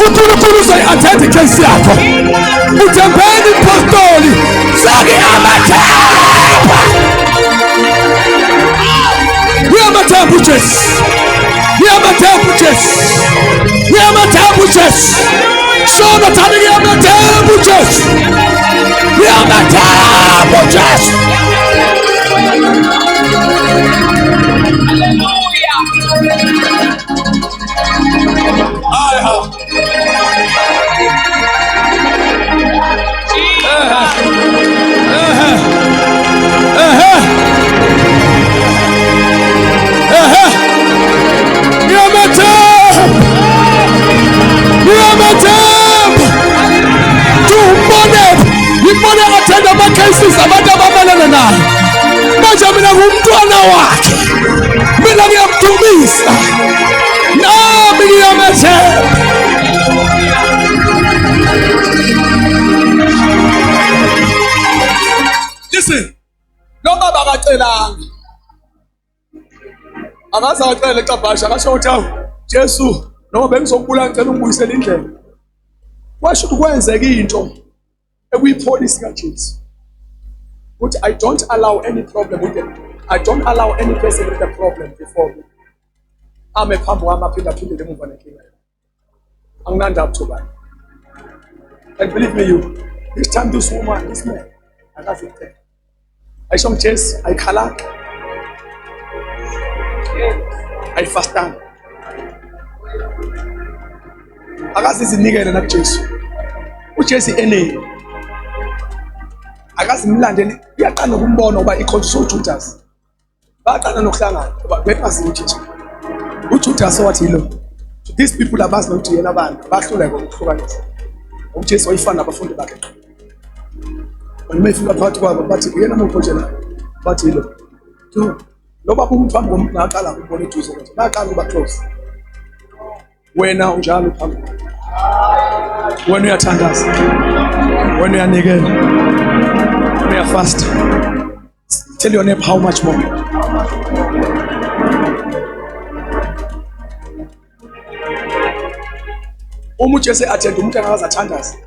uNkulunkulu uzoyi-attend icase yakho. Uthembeni impostoli, sengiyamathemba, ngiyamathemba uJesu, ngiyamathemba uJesu, ngiyamathemba uJesu. Jonathan, ngiyamathemba uJesu, ngiyamathemba uJesu. Ngibone attend ama-cases abantu abamelene naye manje, mina ngumntwana wakhe, mina ngiyamdumisa, nami ngiyamethemba. Listen, lo baba akacelanga, akaze acele cabhasha, akasho ukuthi awu Jesu noma bengizokubulala ngicela ungibuyisele indlela. Washo kwenzeka into ekuyipolice kaJesu. But I don't allow any problem with them. I don't allow any person with a problem before me. Ame phambi kwami aphinda emuva nenkinga. Anginandaba thobani. And believe me, this time this woman, this man, akazi kuthela. Ayisho ngJesu, ayikhalanga. Ayifastanga. Akazi izinikele nakuJesu. uJesu eneni. Akazi imlandeli iyaqala ukumbona uba ikhonjiswa uJudas. Baqala nokuhlangana ngoba bebazi uJesu. uJudas wathi lo. These people abazi nokuthi yena abantu bahluleka ukuhlukanisa. uJesu wayifana nabafundi bakhe. Mayifika phakathi kwabo bathi yena umuntu nje la. Bathi lo. Loba umuntu phambi komuntu ngaqala ukubona iduze ukuthi baqala ukuba close. Wena unjalo phambi. Wena uyathandaza. Wena uyanikela. Wena uyafasta. Tell your neighbor how much more. Uma uJesu attend umuntu angakaze athandaze.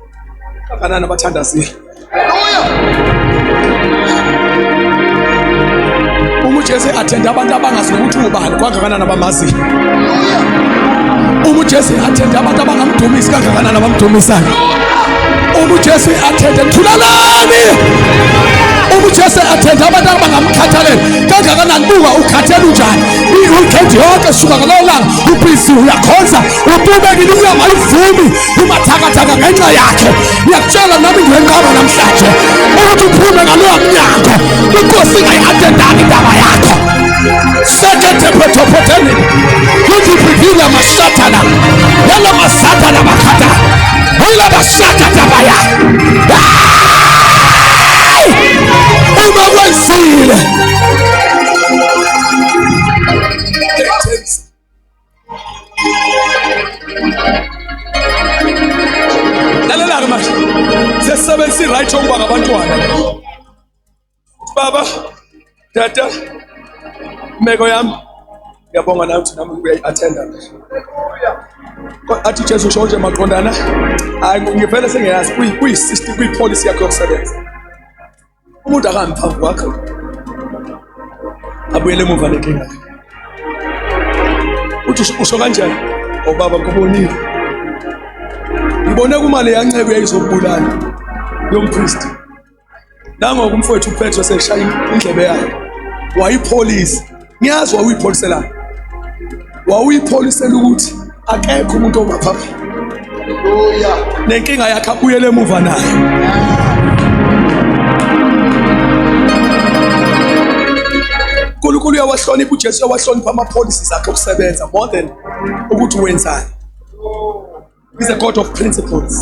Kangakanani abathandazile. Uma uJesu attend abantu abangazi ukuthi ubani kangakanani abamaziyo. Uma uJesu attend abantu abangamdumisi kangakanani abamdumisayo. Uma uJesu attend thulalani. Uma uJesu attend abantu abangamkhathaleli kangakanani buka ukhathela unjani. Weekend yonke suka ngalo langa ubhizi uyakhonza ububekile unyama ayivumi umathakathaka ngenxa yakhe. Ngiyakutshela nami ngiwenqaba namhlanje ukuthi uphume ngaloya mnyango inkosi ingayi-attendanga indaba yakho. Sekethe phethophotheni kuzibhidila masatana yala masatana makhata yala masatana baya uma kwenzile lalela-ke manje sesisebenzisa i-right yokuba ngabantwana. Baba, dada, meko yami ngiyabonga nawe ukuthi nami uyayi-attenda. Athi uJesu usho nje maqondana hayi ngivele sengiyazi kuyi-system kuyi-policy yakho yokusebenza. Umuntu akambi phambi kwakho abuyele emuva nenkinga yakhe. Uthi usho kanjani? Baba ngikubonile. Ngibone kumali yancebe yayizokubulala yompriest. Nangoku umfowethu uPetro seshaya indlebe yakhe. Wayipolice. Ngiyazi wawuyipholisela. Wawuyipholisela ukuthi akekho umuntu omaphapha. Haleluya. Nenkinga yakhe abuyele emuva nayo. uNkulunkulu uyawahlonipha uJesu uyawahlonipha ama-policies akhe okusebenza more than ukuthi wenzani. He's a God of principles.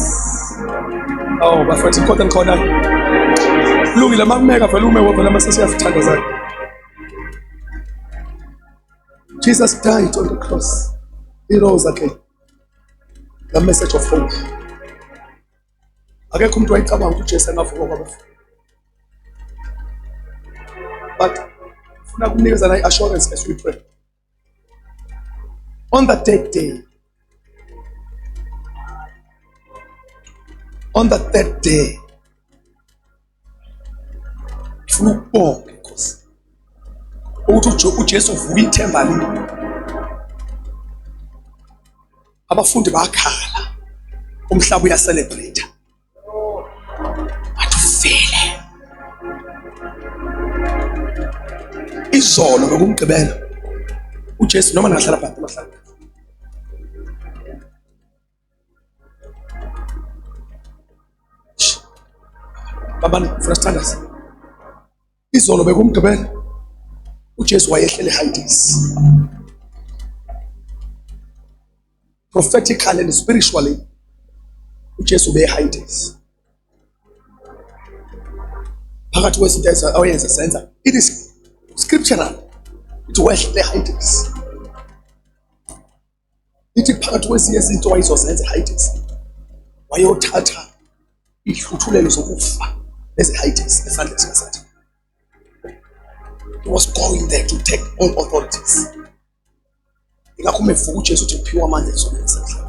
Oh, bafethu kodwa ngikhona. Kulungile makumeka vele ume wena mase siyafuthandazana. Jesus died on the cross. He rose again. The message of hope. Akekho umuntu wayicabanga ukuthi uJesu angavuka kwabafu. But funa kunikeza na assurance as we pray. On the third day. On the third day. Funa ukubonga inkosi. Ukuthi uJesu uvuka ithemba lini. Abafundi bakhala. Umhlaba uyacelebrate. Atufile. Izolo ngokumgqibela uJesu noma ngahlala phansi mahlala. Baba first standards. Izolo bekumgqibela uJesu wayehlele Hades. Prophetically and spiritually uJesu be Hades. Phakathi kwezinto awayenza senza. It is scriptural. It wehle Hades. Ithi phakathi kwezinye izinto wayezozenza Hades. Wayothatha ihluthulelo zokufa lezi Hades esandleni sikaSathane. He was going there to take all authorities. Ingakho mevuka uJesu uthi uphiwa amandla ezonweni emhlabeni.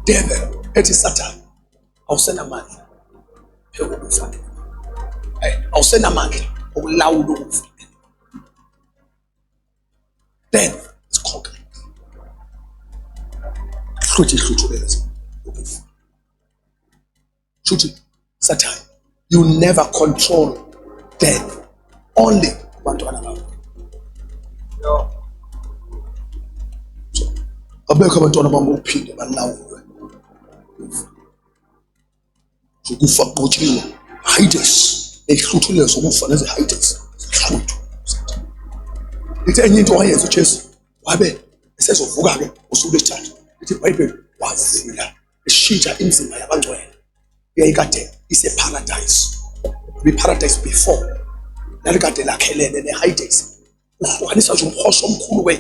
devil ethi Satan awusenamandla ukufa. Awusenamandla ukulawula ukufa. Death is conquered. Hluthi hluthuleza ukufa. Shuthi Satan, you never control death. Only abantwana bakho. Abekho abantwana bami ukuphinde balawulwe. Ukufa qotshiwe. Hades. Ehluthuleza ukufa neze Hades. Hluthu. Lithi enye into wayenza uJesu wabe esezovuka ke usuku lesithathu. Lithi iBhayibheli wavula eshintsha imizimba yabangcwele. Uyayikade ise paradise. Be paradise before. Nalikade lakhelene neHades. Uhlukanisa nje umhoso omkhulu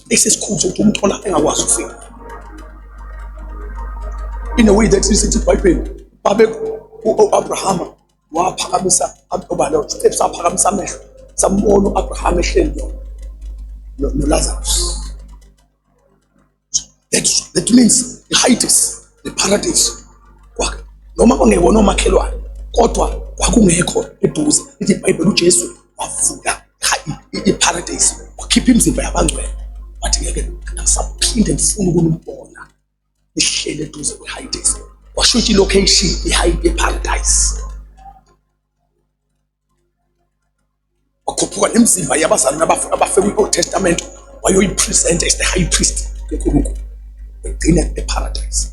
esesikhulu sokuthi umuntu ona engakwazi ukufika. In a way that is in iBhayibheli babe uAbraham waphakamisa obalo steps aphakamisa amehlo sambona uAbraham ehleli noLazarus. That means the Hades, the paradise. Noma ongewona omakhelwane kodwa kwakungekho eduze. Ithi iBhayibheli uJesu wavula iparadise wakhipha imizimba yabangcwele wathi ngeke ngisaphinde ngifune ukumbona ihlele eduze kweHades. Washo ukuthi location iparadise. Wakhuphuka nemizimba yabazalwane abafika kwi-Old Testament wayoyipresent as the high priest kaNkulunkulu egcina eparadise.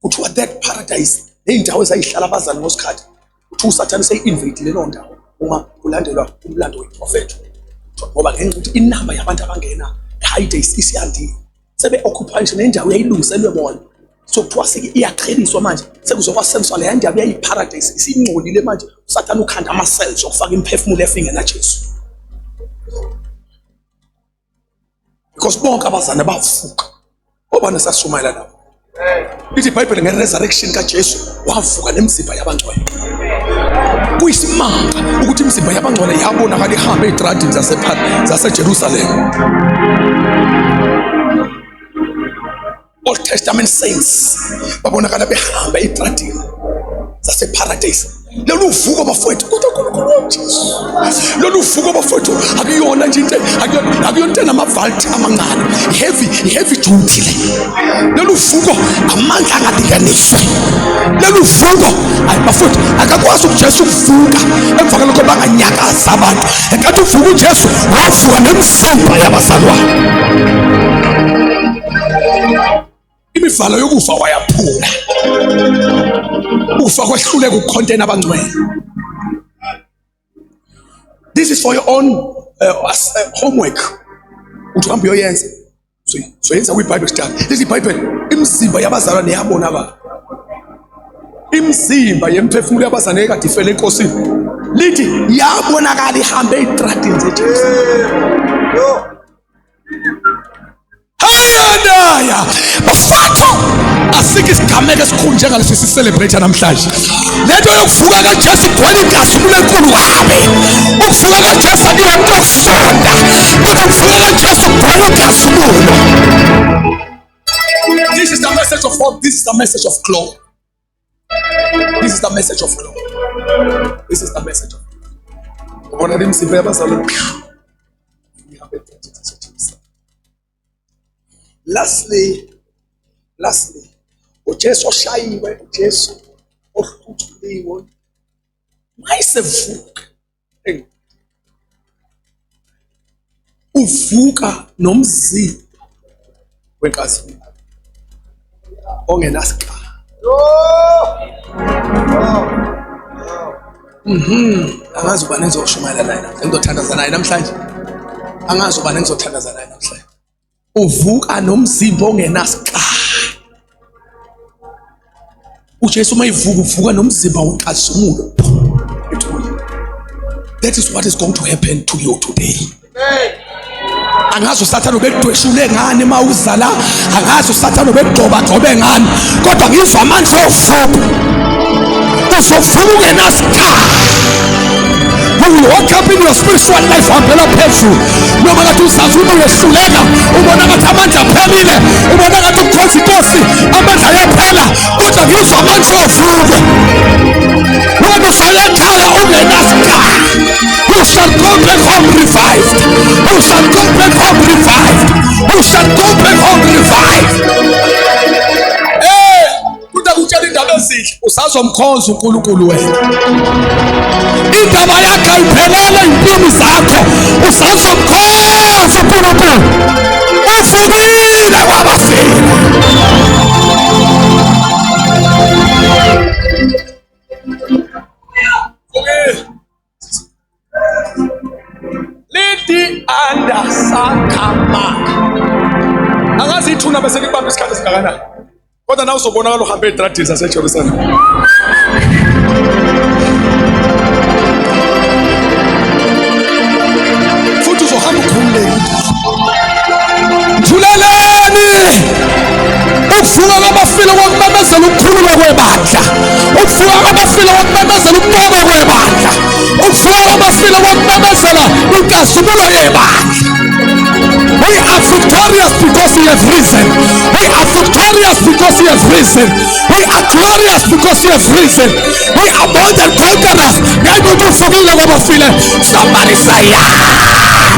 Kuthiwa that paradise ney'ndawo ezayihlala abazalwane ngosikhathi kuthiwa uSathane seyi-invade leyo ndawo uma kulandelwa umlando weprofethi. Ngoba ngenxa ukuthi inamba yabantu abangena eHades isiyandile sebe-occupy nje nendawo yayilungiselwe bona. So kuthiwa iyaqheliswa manje sekuzokwasetshenziswa leya ndawo yayiparadise isingcolile manje. uSathane ukhanda ama-cells okufaka imiphefumulo efingeni Jesu. Because bonke abazalwane bavuka. Obani sashumayela nabo. Lithi iBhayibheli nge-resurrection kaJesu wavuka nemizimba yabangcwele. Kuyisimanga ukuthi imizimba yabangcwele yabonakala ihambe ezitradini zaseJerusalem. Old Testament saints babonakala behamba ezitradini zaseparadise. Lolu vuko bafowethu kodwa Jesu. Lolu vuko bafowethu akuyona nje into akuyona namavault amancane. Heavy duty le. Lolu vuko amandla angadinganiswa. Lolu vuko bafowethu akakwazi uJesu ukuvuka emva kwalokho banganyakaza abantu. Enkathi uvuka uJesu wavuka nemizimba yabazalwane. Imivalo yokufa wayaphula. Ufa kwehluleka ukucontain abangcwele. This is for your own homework. Uhambe uyoyenza. So yenza kwiBhayibheli study. This iBhayibheli imizimba yabazalwane yabonakala. Imizimba yemphefumulo yabazalwane ekade ifele enkosini. Lithi yabonakala ihambe ezitradini zeJesu. Hayadaya bafethu asike isigameko esikhulu njengalesi sicelebrate namhlanje. Lento yokuvuka kaJesu igcwele inkazimulo enkulu kabi. Ukuvuka kaJesu akuyonto yokufunda. Ukuvuka kaJesu igcwele inkazimulo. This is the message of hope. This is the message of glory. This is the message of glory. This is the message of glory. Ubona imizimba yabazalwane. Lastly, uJesu oshayiwe, uJesu ohluthuliwe. Mayisevuka. Uvuka nomzimba wenkazimulo ongenasiqa. Angazi ubani engizoshumayela naye namhlanje. Ngizothandaza naye namhlanje. Angazi ubani engizothandaza naye namhlanje. Uvuka nomzimba ongenasiqa. uJesu mayivuka uvuka nomzimba wenkazimulo. That is what is going to happen to you today. Angazi uSathane ubekudweshule ngani mawuzala, angazi uSathane ubekugcoba gcobe ngani, kodwa ngizwa amandla ovuka. Uzovuka ungenasiqa. You will walk up in your spiritual life hambela phezulu. Noma ngathi uzazi uma uyehluleka, ubona ngathi amandla aphelile, ubona ngathi ukukhoza inkosi amandla ayaphela, kodwa ngizwa amandla ovuka. When usayekhaya ungenasikhathi, you shall go back home revived. You shall go back home revived. You shall go back home revived. Kutshela indaba ezinhle usazwa mkhonza uNkulunkulu wena. Indaba yakhe ayiphelele impilo zakho usazwa mkhonza uNkulunkulu. Uvukile kwabafile. Lady andasakama. Angazi ithuna bese libamba isikhathi esingakanani. Kodwa nawe uzobonakala uhambe eDradis aseJerusalem. Futhi uzohamba ukhululekile. Thuleleni! Ukuvuka kwabafile kokumemezela ukukhululwa kwebandla. Ukuvuka kwabafile kokumemezela ukuqoba kwebandla. Ukuvuka kwabafile kokumemezela inkazimulo yebandla. We are victorious because he has risen. We are victorious because he has risen. We are glorious because he has risen. We are more than conquerors. Somebody say, yeah.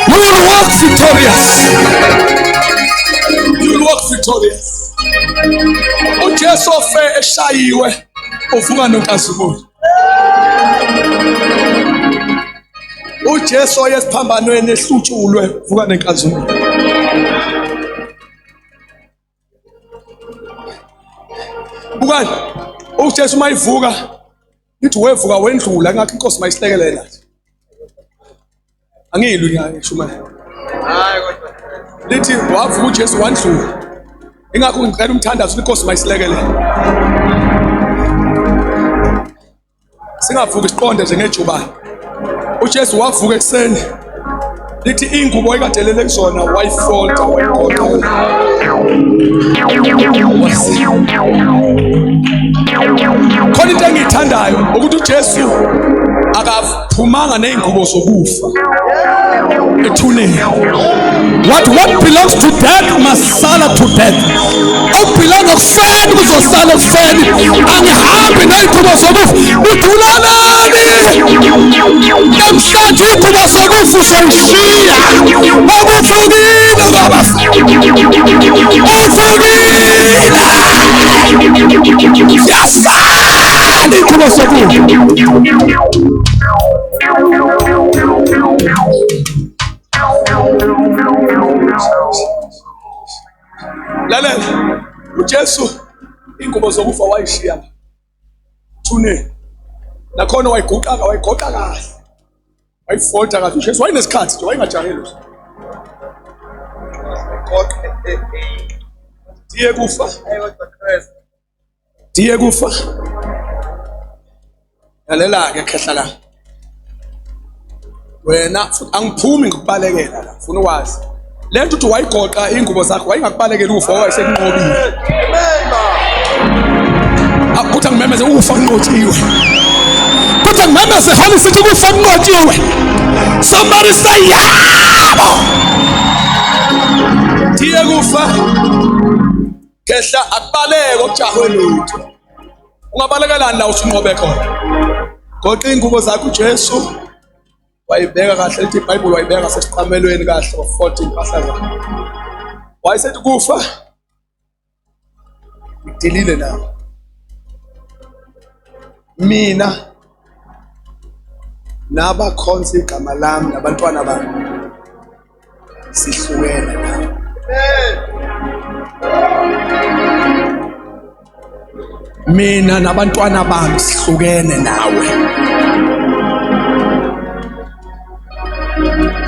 You will walk victorious. You will walk victorious. uJesu ofe eshayiwe uvuka nonkazimulo. uJesu oyesiphambanweni ehlutshulwe uvuka nenkazimulo. Bukani uJesu mayivuka lithi wevuka wendlula ngakho inkosi mayisihlekelela. Angilwi ngisho manje. Hayi kodwa lithi wavuka uJesu wandlula. Ingakho ngicela umthandazo inkosi mayisihlekelela. Singavuka isiqonde njengejubane. uJesu wavuka ekseni lithi ingubo ekadelele kuzona wayifolda wayigoqa. Khona into engiyithandayo ukuthi uJesu akaphumanga neingubo zokufa ethuneni. What belongs to death must sala to death. Okubelonga kufeni kuzosala kufeni. Angihambi neingubo zokufa. Udulalani namhlanje ingubo zokufa uzoyishiya. Akuvukile baba. Uvukile. Yasala ingubo zokufa. Lalela uJesu ingubo zokufa wayishiya thuneni. Nakhona wayigoqa kahle. Wayifolda kahle. uJesu wayenesikhathi nje wayengajaheli. Diye kufa. Diye kufa. Lalela ke khehla la. Wena futhi angiphumi ngikubalekela la. Ufuna ukwazi. Lento uthi wayigoqa ingubo zakho wayingakubalekela ufa wayesekunqobile. Akuthi angimemeze ufa kunqotshiwe. Kuthi angimemeze Holy City ufa kunqotshiwe. Somebody say yabo. Diye kufa. Khehla akubaleke okujahweni lutho. Ungabalekelani la uthi unqobe khona. Goqa ingubo zakho uJesu. Wayibeka kahle lithi iBhayibheli wayibeka sesiqamelweni kahle ngo-14 impahla zakhe. Wayesethi kufa ngidilile nawe. Mina nabakhonza igama lami nabantwana bami sihlukene nawe. Mina nabantwana bami sihlukene nawe.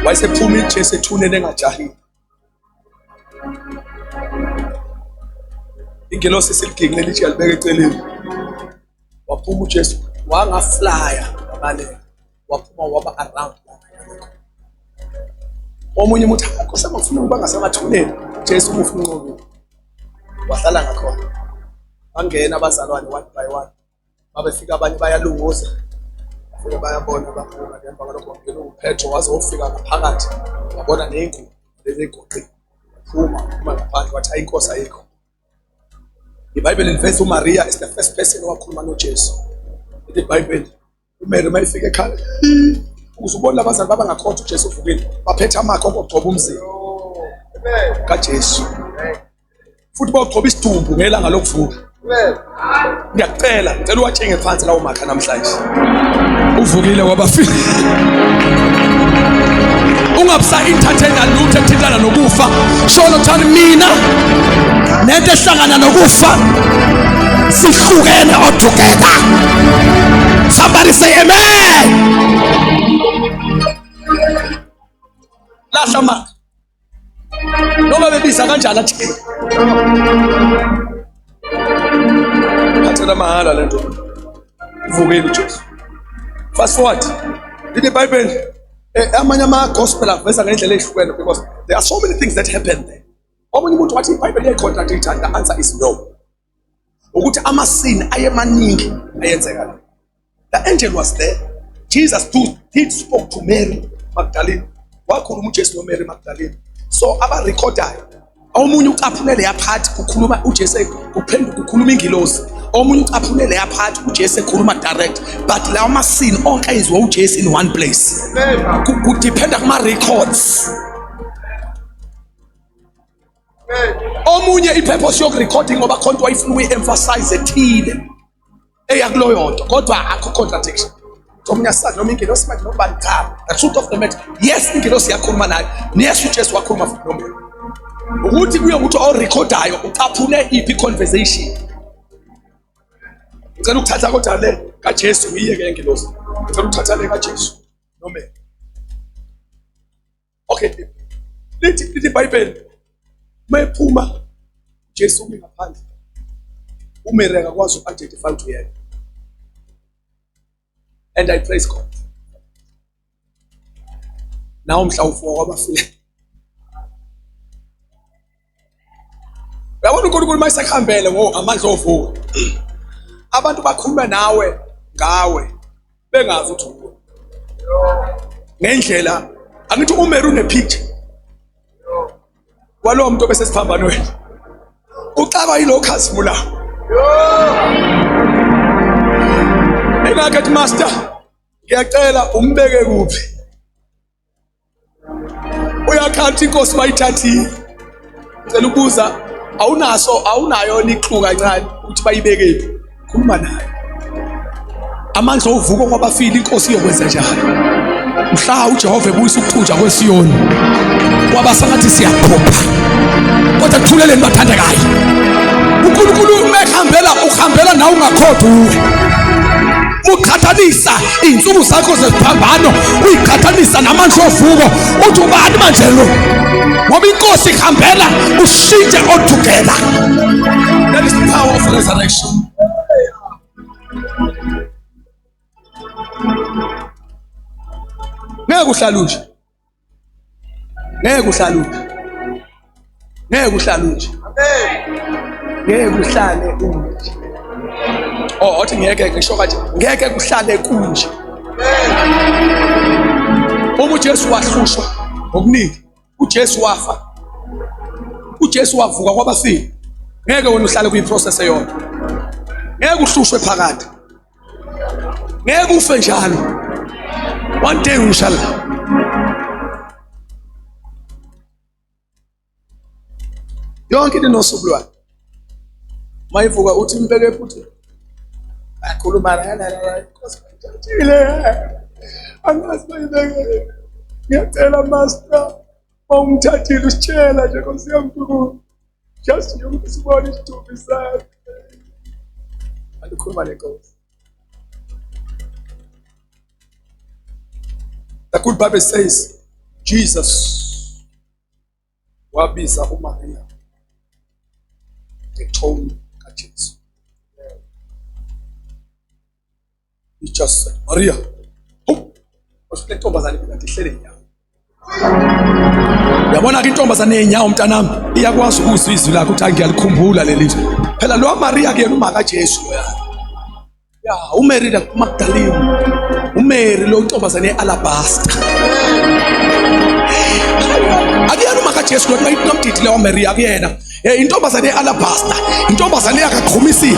Wayesephuma uJesu ethuneni engajahile. Ingelosi seliginqile lithi alibeke eceleni. Waphuma uJesu wangaflya abaleka. Waphuma waba around. Omunye umuntu akho ngifuna ukuba ngasemathuneni. uJesu ufuna unqobe. Wahlala ngakhona. Bangena abazalwane one by one. Babefika abanye bayalunguza. Fika bayabona baphuma ngemva kalokho wangena uPetro waze wofika ngaphakathi. Wabona nengu lezi goqi. Uma ngaphandle wathi ayinkosi ayikho. IBhayibheli liveza uMaria is the first person owakhuluma noJesu. IBhayibheli uMary mayifika ekhaya uzubona abazali babangakhothi uJesu uvukile baphethe amakho okugcoba umzimba kaJesu. Futhi bawugcoba isidumbu ngelanga lokuvuka. Ngiyacela ngicela uwatshenge phansi lawo makha namhlanje. Uvukile wabafika. Ungabsa entertainer lutho ekuthintana nokufa. Sholo thani mina nento ehlangana nokufa sihlukene all together. Somebody say amen. Lahla makha. Noma bebiza kanjani athi Hathela mahala lento. Uvukile uJesu. Fast forward. In the Bible, amanye ama-gospel aveza ngendlela ehlukene because there are so many things that happen there. Omunye umuntu wathi iBhayibheli iyacontradict and the answer is no. Ukuthi ama-sin ayemaningi ayenzeka. The angel was there. Jesus did spoke to Mary Magdalene. Wakhuluma uJesu noMary Magdalene. So abarekhodayo omunye ucaphunele yaphathi kukhuluma uJesu kuphenduka kukhuluma ingilosi. Omunye ucaphunele yaphathi uJesu ekhuluma direct, but lawo masini onke ayizwa uJesu in one place. Kudependa kuma records. Omunye ipurpose yok recording ngoba khona wayifuna uyi-emphasize ethile eyakuloyo nto kodwa akho contradiction. Omunye asazi noma ingilosi manje nobani cha. The truth of the matter, yes ingilosi yakhuluma naye, yes uJesu wakhuluma futhi nomyeni. Ukuthi kuye ukuthi orecordayo ucaphune iphi conversation. Ngicela ukuthatha kodwa le kaJesu uyiyeke ingilosi. Ngicela ukuthatha le kaJesu nomyeni. Okay. Lithi iBhayibheli mayephuma Jesu ngaphandle. uMary akakwazi uku-identify ukuthi yena. And I praise God. Now mhla uvuka kwabafika. Uyabona uNkulunkulu mayisakhambele amandla ovuka. Abantu bakhuluma nawe ngawe bengazi ukuthi uwe. Ngendlela angithi uMary unepicture. Walowo muntu bese siphambanweni. Ucaba yilo khazimula. Engakethi master ngiyacela umbeke kuphi. Uyakhathi inkosi bayithathile. Ngicela ukubuza awunayo ixuku kancane ukuthi bayibekephi. Khuluma naye. Amandla ovuka kwabafili inkosi iyokwenza njalo. Mhla uJehova ebuyisa ukuthunja kweSiyoni. Kwabasangathi siyaphupha. Kodwa kuthuleleni bathandekayo. uNkulunkulu ukhambela nawe ungakhothi uwe. Uqhathanisa insuku zakho zeziphambano, uyiqhathanisa namandla ovuko, uthi ubani manje lo? Ngoba inkosi ikhambela ushintshe all together. That is the power of resurrection. Ngeke uhlaluje. Ngeke uhlaluje. Ngeke uhlaluje. Ngeke uhlale kunje. Othi ngeke ngisho kanje ngeke kuhlale kunje. Uma uJesu wahlushwa ngokuningi, uJesu wafa, uJesu wavuka kwabafile. Ngeke wena uhlale kuyiprocess eyodwa. Ngeke uhlushwe phakathi. Ngeke ufe njalo. One day we shall. Yonke into nosuku lwayo. Mayivuka uthi mbeke futhi. Akhuluma la inkosi bayithathile. Angazi bayibeke. Ngiyacela master ungithathile usitshela nje Nkosi yaNkulunkulu. Just yokuthi sibone isithupha sakhe. Alikhuluma lenkosi. The good Bible says Jesus wabiza uMaria eThoni kaJesu. He just said, Maria, usile ntombazane kanti ihlele inyawo. Uyabona ke intombazane yenyawo mntanami iyakwazi ukuzwa izwi lakho ukuthi angiyalikhumbula lelizwe. Phela lo Maria ke yena uma kaJesu loya. ya uMary la Magdalene, uMary lo ntombazane eAlabasta. Akuyena uma kaJesu lo nomdidi lewa Mary akuyena. Intombazane eAlabasta, intombazane yakaqhumisi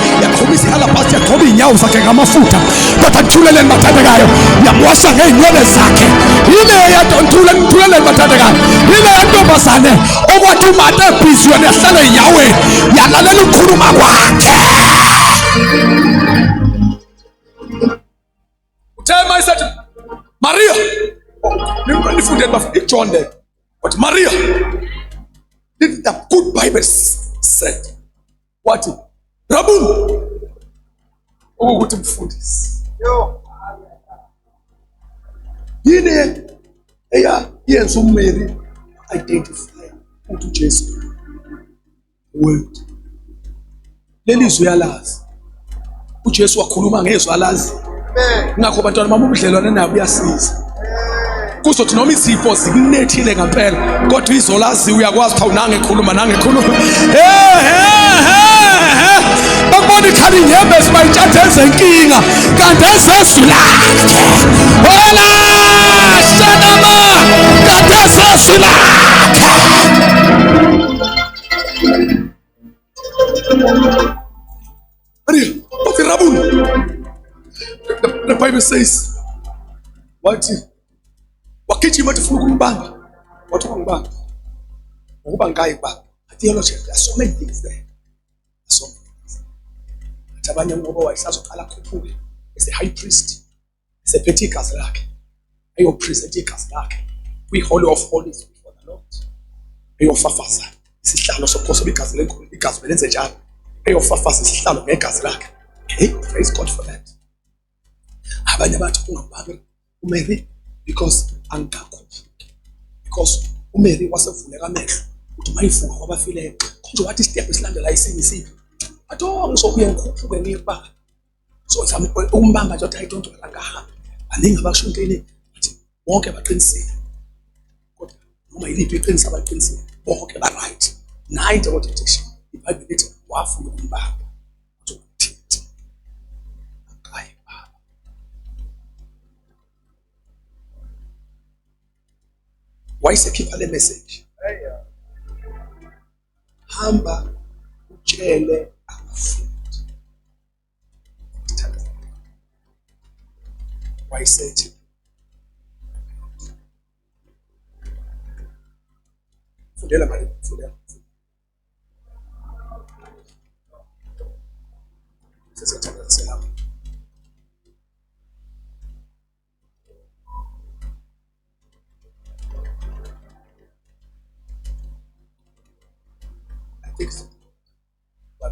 iAlabasta yaqhoba inyawo zakhe ngamafutha. Kodwa nthuleleni bathandekayo, yamwasha ngeenywele zakhe. Yile nthuleleni bathandekayo. Yile ntombazane okwathi uMathe ebhizi yona yahlala enyaweni, yalalela ukukhuluma kwakhe. Uthe said Maria, nifundeni bafika John there. But Maria, the good Bible said, what? Rabun. Ukuthi mfundisi. Yini yenza uMary identify ukuthi uJesu word. Lelizwi uyalazi. uJesu wakhuluma ngezwi alazi. Ngakho bantwana bami ubudlelwane nabo uyasiza. Kuzothi noma izipho zikunethile ngempela kodwa izolazi uyakwazi cha nangekhuluma. Bakubona ikhali inyembezi bayitshathe ezenkinga kanti ezesu lakhe. Wena shanama kanti ezesu lakhe. Maria, what is Rabun? The Bible says, what? Wakijima tufuna ukumbamba. Wathi ukumbamba. Ukuba ngayi baba. Theology, there's so many things there. So abanye ngoba wayesazoqala khuphuke as a high priest, as a petty cast lakhe. Ayopresent igazi lakhe. We holy of holies before the Lord. Ayofafaza isihlalo sokhoso igazi lenkulu, igazi belenze njalo. Ayofafaza isihlalo ngegazi lakhe. Okay, praise God for that. Abanye bathi ungabambi uMary because angakhuphuki. Because uMary wasevuleka amehlo ukuthi mayifunga kwabafileyo. Konje wathi step esilandela isiphi. Atho ngizokuye ngikhuphuke ngiba. So zama ukumbamba nje I don't ngahamba. Baningi abashunteni bathi bonke baqinisile. Kodwa noma yiliphi iqiniso abaqinisile bonke ba right. Nayi interpretation. iBhayibheli lithi wafuna ukumbamba. Wayesekhipha le message. Hamba utshele abafundi. Wayesethi fundela mali fundela. Sesithatha selapha.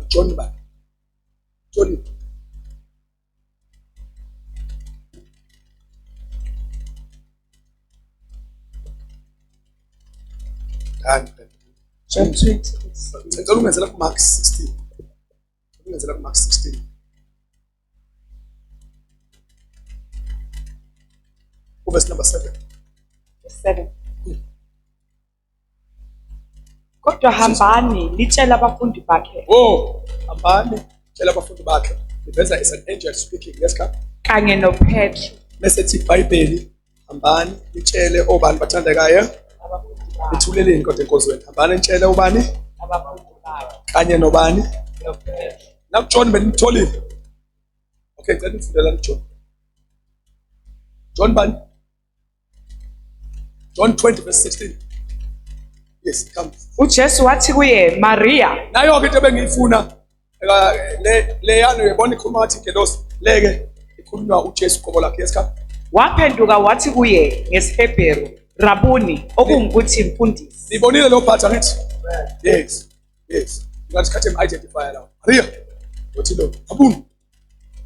John back. John. And John 20. Ngicela ungenzela ku Mark 16. Ungenzela ku Mark 16. Verse number 7. Verse 7. Kodwa hambani litshela abafundi bakhe. Hambani tshela abafundi bakhe. Iveza is an angel speaking. Yes, ka? Kanye noPetru. Mesithi iBhayibheli hambani litshele obani bathandekayo. Abafundi bakhe. Lithuleleni kodwa enkozweni. Hambani litshele ubani? Abafundi bakhe. Kanye nobani? noPetru. Now John benitholile. Okay, ngicela nifundela John. John bani? John 20 verse 16. Yes, come. uJesu wathi kuye Maria. Nayo ke into bengiyifuna le yano yebona ikhuluma ngathi ingelosi leke ikhulunywa uJesu qobo lakhe. Yes, come. Waphenduka wathi kuye ngesiHebheru Rabuni okungikuthi mfundisi. Sibonile lo phatha ngithi. Yes. Ngathi khathe im-identifier lawo. Maria. Uthi lo Rabuni.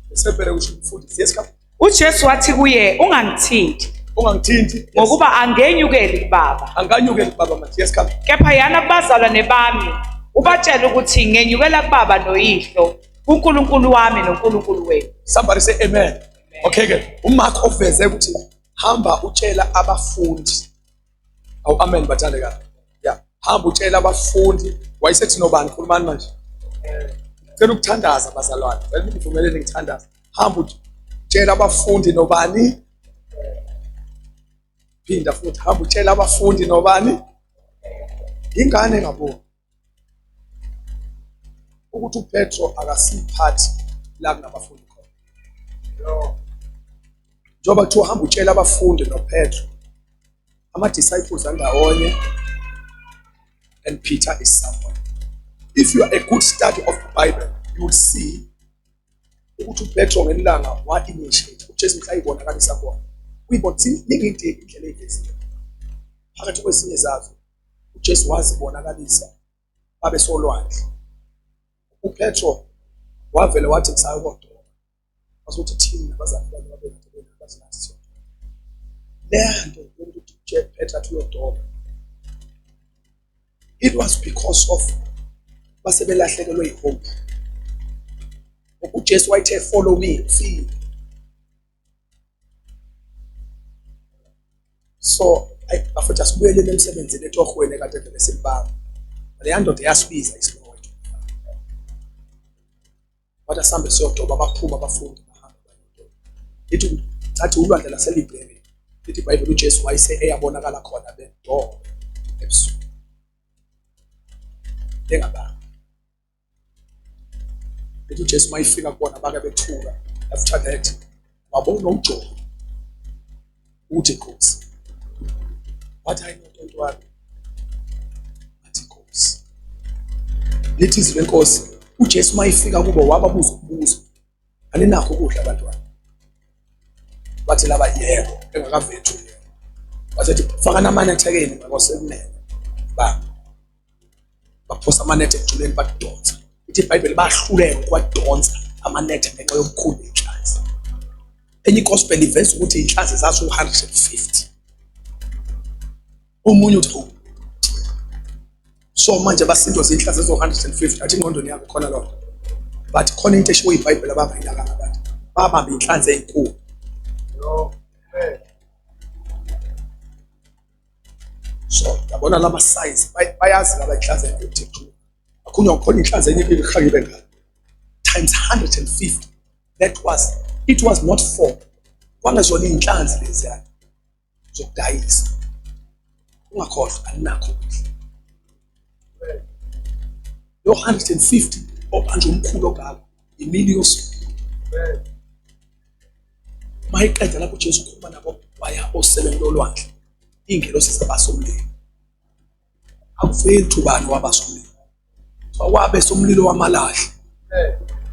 NgesiHebheru kusho umfundisi. Yes, come. uJesu wathi kuye ungangithinti. Ungangithinti Ngokuba angenyukeli kubaba. Anganyukeli kubaba manje. Yes, come. Kepha yana bazalwane bami ubatshela ukuthi ngenyukela kubaba noyihlo uNkulunkulu wami noNkulunkulu wenu. Somebody say amen. Okay ke uMark oveze ukuthi hamba utshela abafundi. Awu amen bathandeka. Yeah, hamba utshela abafundi. Wayesethi nobani khulumani manje? Ngicela ukuthandaza bazalwane. Vele nivumelene ngithandaza. hamba utshela abafundi nobani, phinda futhi hamba utshela abafundi nobani. Ingane ngabo ukuthi uPetro akasiphathi la kunabafundi khona. Njoba kuthiwa hamba utshela abafundi noPetro, ama-disciples andawonye, and Peter is someone. If you are a good study of the Bible, you will see ukuthi uPetro ngelanga wa-initiate uJesu mhla ibonakalisa khona. Uyibona ziningi indlela ey'vezile phakathi kwezinye zazo uJesu wazibonakalisa babe solwandle. uPetro wavele wathi kusaya kodwa bazothi thina bazali bami babenathi sona. Le nto yokuthi uPetro athi uyodoba, it was because of basebelahlekelwe yihope. uJesu wayethe follow me, see. So bafuthi asibuyele emsebenzini etohweni kade besibamba. Le ndoda yasibiza isilowo. Bathi asambe siyodoba, baphuma abafundi bahamba bayodoba. Lithi thathi ulwandle laseLibheri. Lithi iBhayibheli uJesu wayese eyabonakala khona bedoba ebusuku. Engabanga. Lithi uJesu mayifika kubona bake bethuka. After that wabona uJohn uthi Nkosi. Wathi hayi ntonto wami. Athi Nkosi. Lithi izwi lenkosi uJesu mayifika kubo wababuza ukubuza, aninakho ukudla abantwana? Bathi laba yebo, engakavethu yebo. Bathi faka namanethe ekeni ngakosekunene. Baphosa amanethe ejuleni badonsa. Ithi iBhayibheli bahluleka ukwadonsa amanethe ngenxa yobukhulu benhlanzi. Enye igospel iveza ukuthi inhlanzi zaso 150. Omunye uthi so manje basindwa zinhlanzi ezo 150, athi ingqondweni yakho khona lokho. But khona into eshiwo iBhayibheli abangayilaka abantu. Babamba inhlanzi ezinkulu. So yabona lama size bayazi laba inhlanzi ezinkulu. Akhunywa khona inhlanzi enye ibihakile ngalo times 150. It was not for kwangezona inhlanzi lezi yani zokudayisa. Ungakhohlwa aninakho ukudla. Lo 150 obanje umkhulu ogaba imiliyoni. Mayiqeda lapho uJesu ukhuluma nabo waya oseleni lolwandle. Ingelosi zabasomlilo. Akuveli thubani wabasomlilo. Wabe somlilo wamalahle.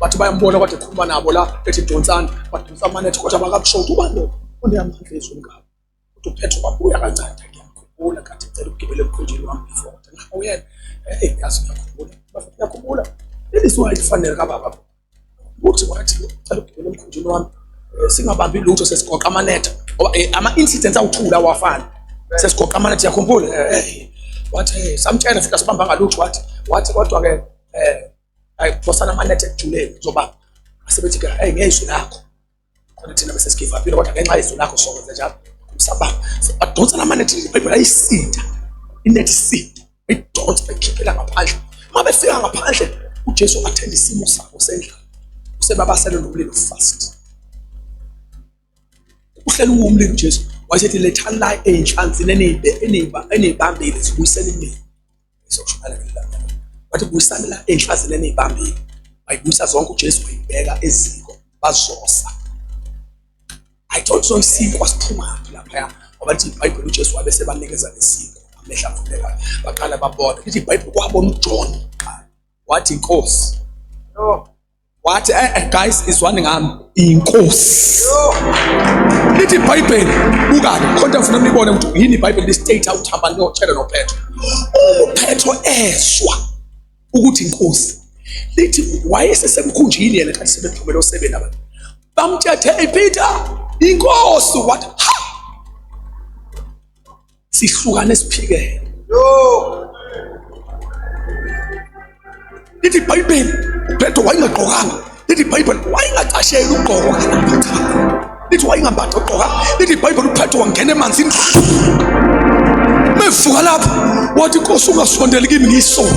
Bathi bayambona kade ekhuluma nabo la ethi donsana badonsa amanethe kodwa bakakushoda ubani lo ondiyamandla ezweni ngabo. Uthi uPetro wabuya kancane ngiyakhumbula kade ecela ukugibela emkhunjini wami before. Uyena yazi ngiyakhumbula. Bafika yakhumbula. Lelizwi wayelifanele kababa. Uthi wathi ecela ukugibela emkhunjini wami singabambi lutho sesigoqa amanethe. Ama incidents awuthula awafana. Sesigoqa amanethe yakhumbula. Wathi samtshela fika sibamba ngalutho wathi kodwa ke ayibosana amanethe ejuleni zoba asebethi ke ngezwi lakho khona thina bese sigive up kodwa ngenxa yezwi lakho sokwenza njalo kumsababa badonsa amanethe iBhayibheli ayisida inethi sida idonsa bekhiphela ngaphandle mabefika ngaphandle uJesu athenda isimo sabo sendlala usebabasele nomlilo fast uhlela umlilo uJesu wayethi letha la enhlanzini enibambile zibuyisela imini sokushumela ngelanga bathi buyisana la enhlanzini enibambile bayibuyisa zonke uJesu wayibeka eziko bazosa. I don't know isiko asiphuma lapha ngoba ithi iBhayibheli uJesu wabe sebanikeza lesiko amehla avuleka baqala babona ithi iBhayibheli kwabona uJohn wathi Nkosi wathi guys izwani ngami inkosi. Lithi iBhayibheli buka konke ufuna nibone ukuthi yini iBhayibheli listate awuthamba notshela noPetro. uPetro ezwa ukuthi inkosi lithi wayesesemkhunjini yena kanti sebephumela osebeni abantu bamthethe hey Peter inkosi wathi ha sihlukane siphikele lithi iBhayibheli uPetro wayengagqokanga. Lithi iBhayibheli wayengaqasheli ugqoka lithi wayengambhathi ugqoka. Lithi iBhayibheli uPetro wangena emanzini mevuka lapho wathi Nkosi ungasondeli kimi ngisona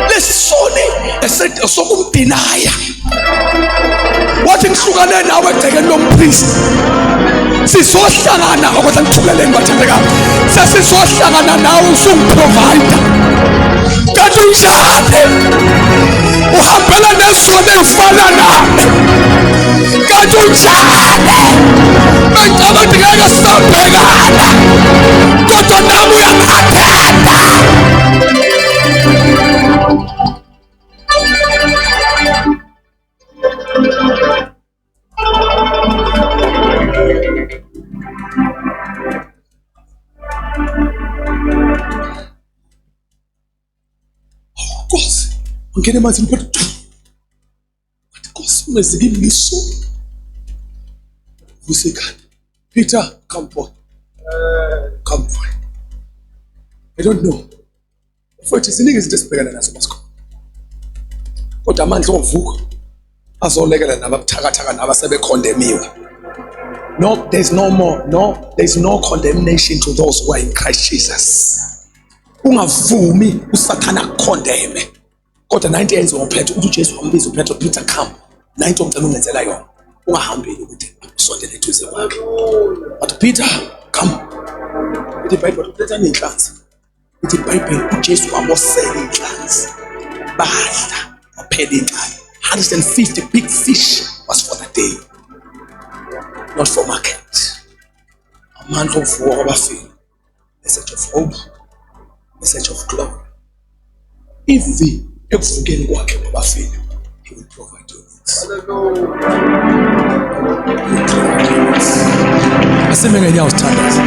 lesisoni esethi sokumdinaya wathi ngihlukane nawe egcekeni lompriest sizohlangana okwenza ngithuleleni bathandekayo sesizohlangana nawe usungiprovide kanti unjani uhambela nezono ezifana nami kanti unjani bengicabanga ukuthi ngeke sisabhekana kodwa nami uyangathanda. Nkosi ngene emanzini phethu wathi Nkosi ungezike ngiso vusekani Peter come forth come forth. I don't know futhi siningi izinto esibhekana nazo basikhona kodwa amandla ovuka azolekela nababuthakathaka nabasebekhondemiwe. No, there's no condemnation to those who are in Christ Jesus. Ungavumi usathana condemn kodwa 90 years wophethe uthi uJesu wambiza uPetro Peter come 90 omcela ungenzela yona ungahambeli ukuthi usondele eduze kwakhe but Peter come ithi Bible uthetha nenhlanzi ithi Bible uJesu wabosela inhlanzi badla waphela inhlanzi 150 big fish was for the day not for market. Amandla ovuka kwabafile message of hope message of glory. If ekuvukeni kwakhe kwabafile he will provide you needs. Asemenge nyawo sithandaza.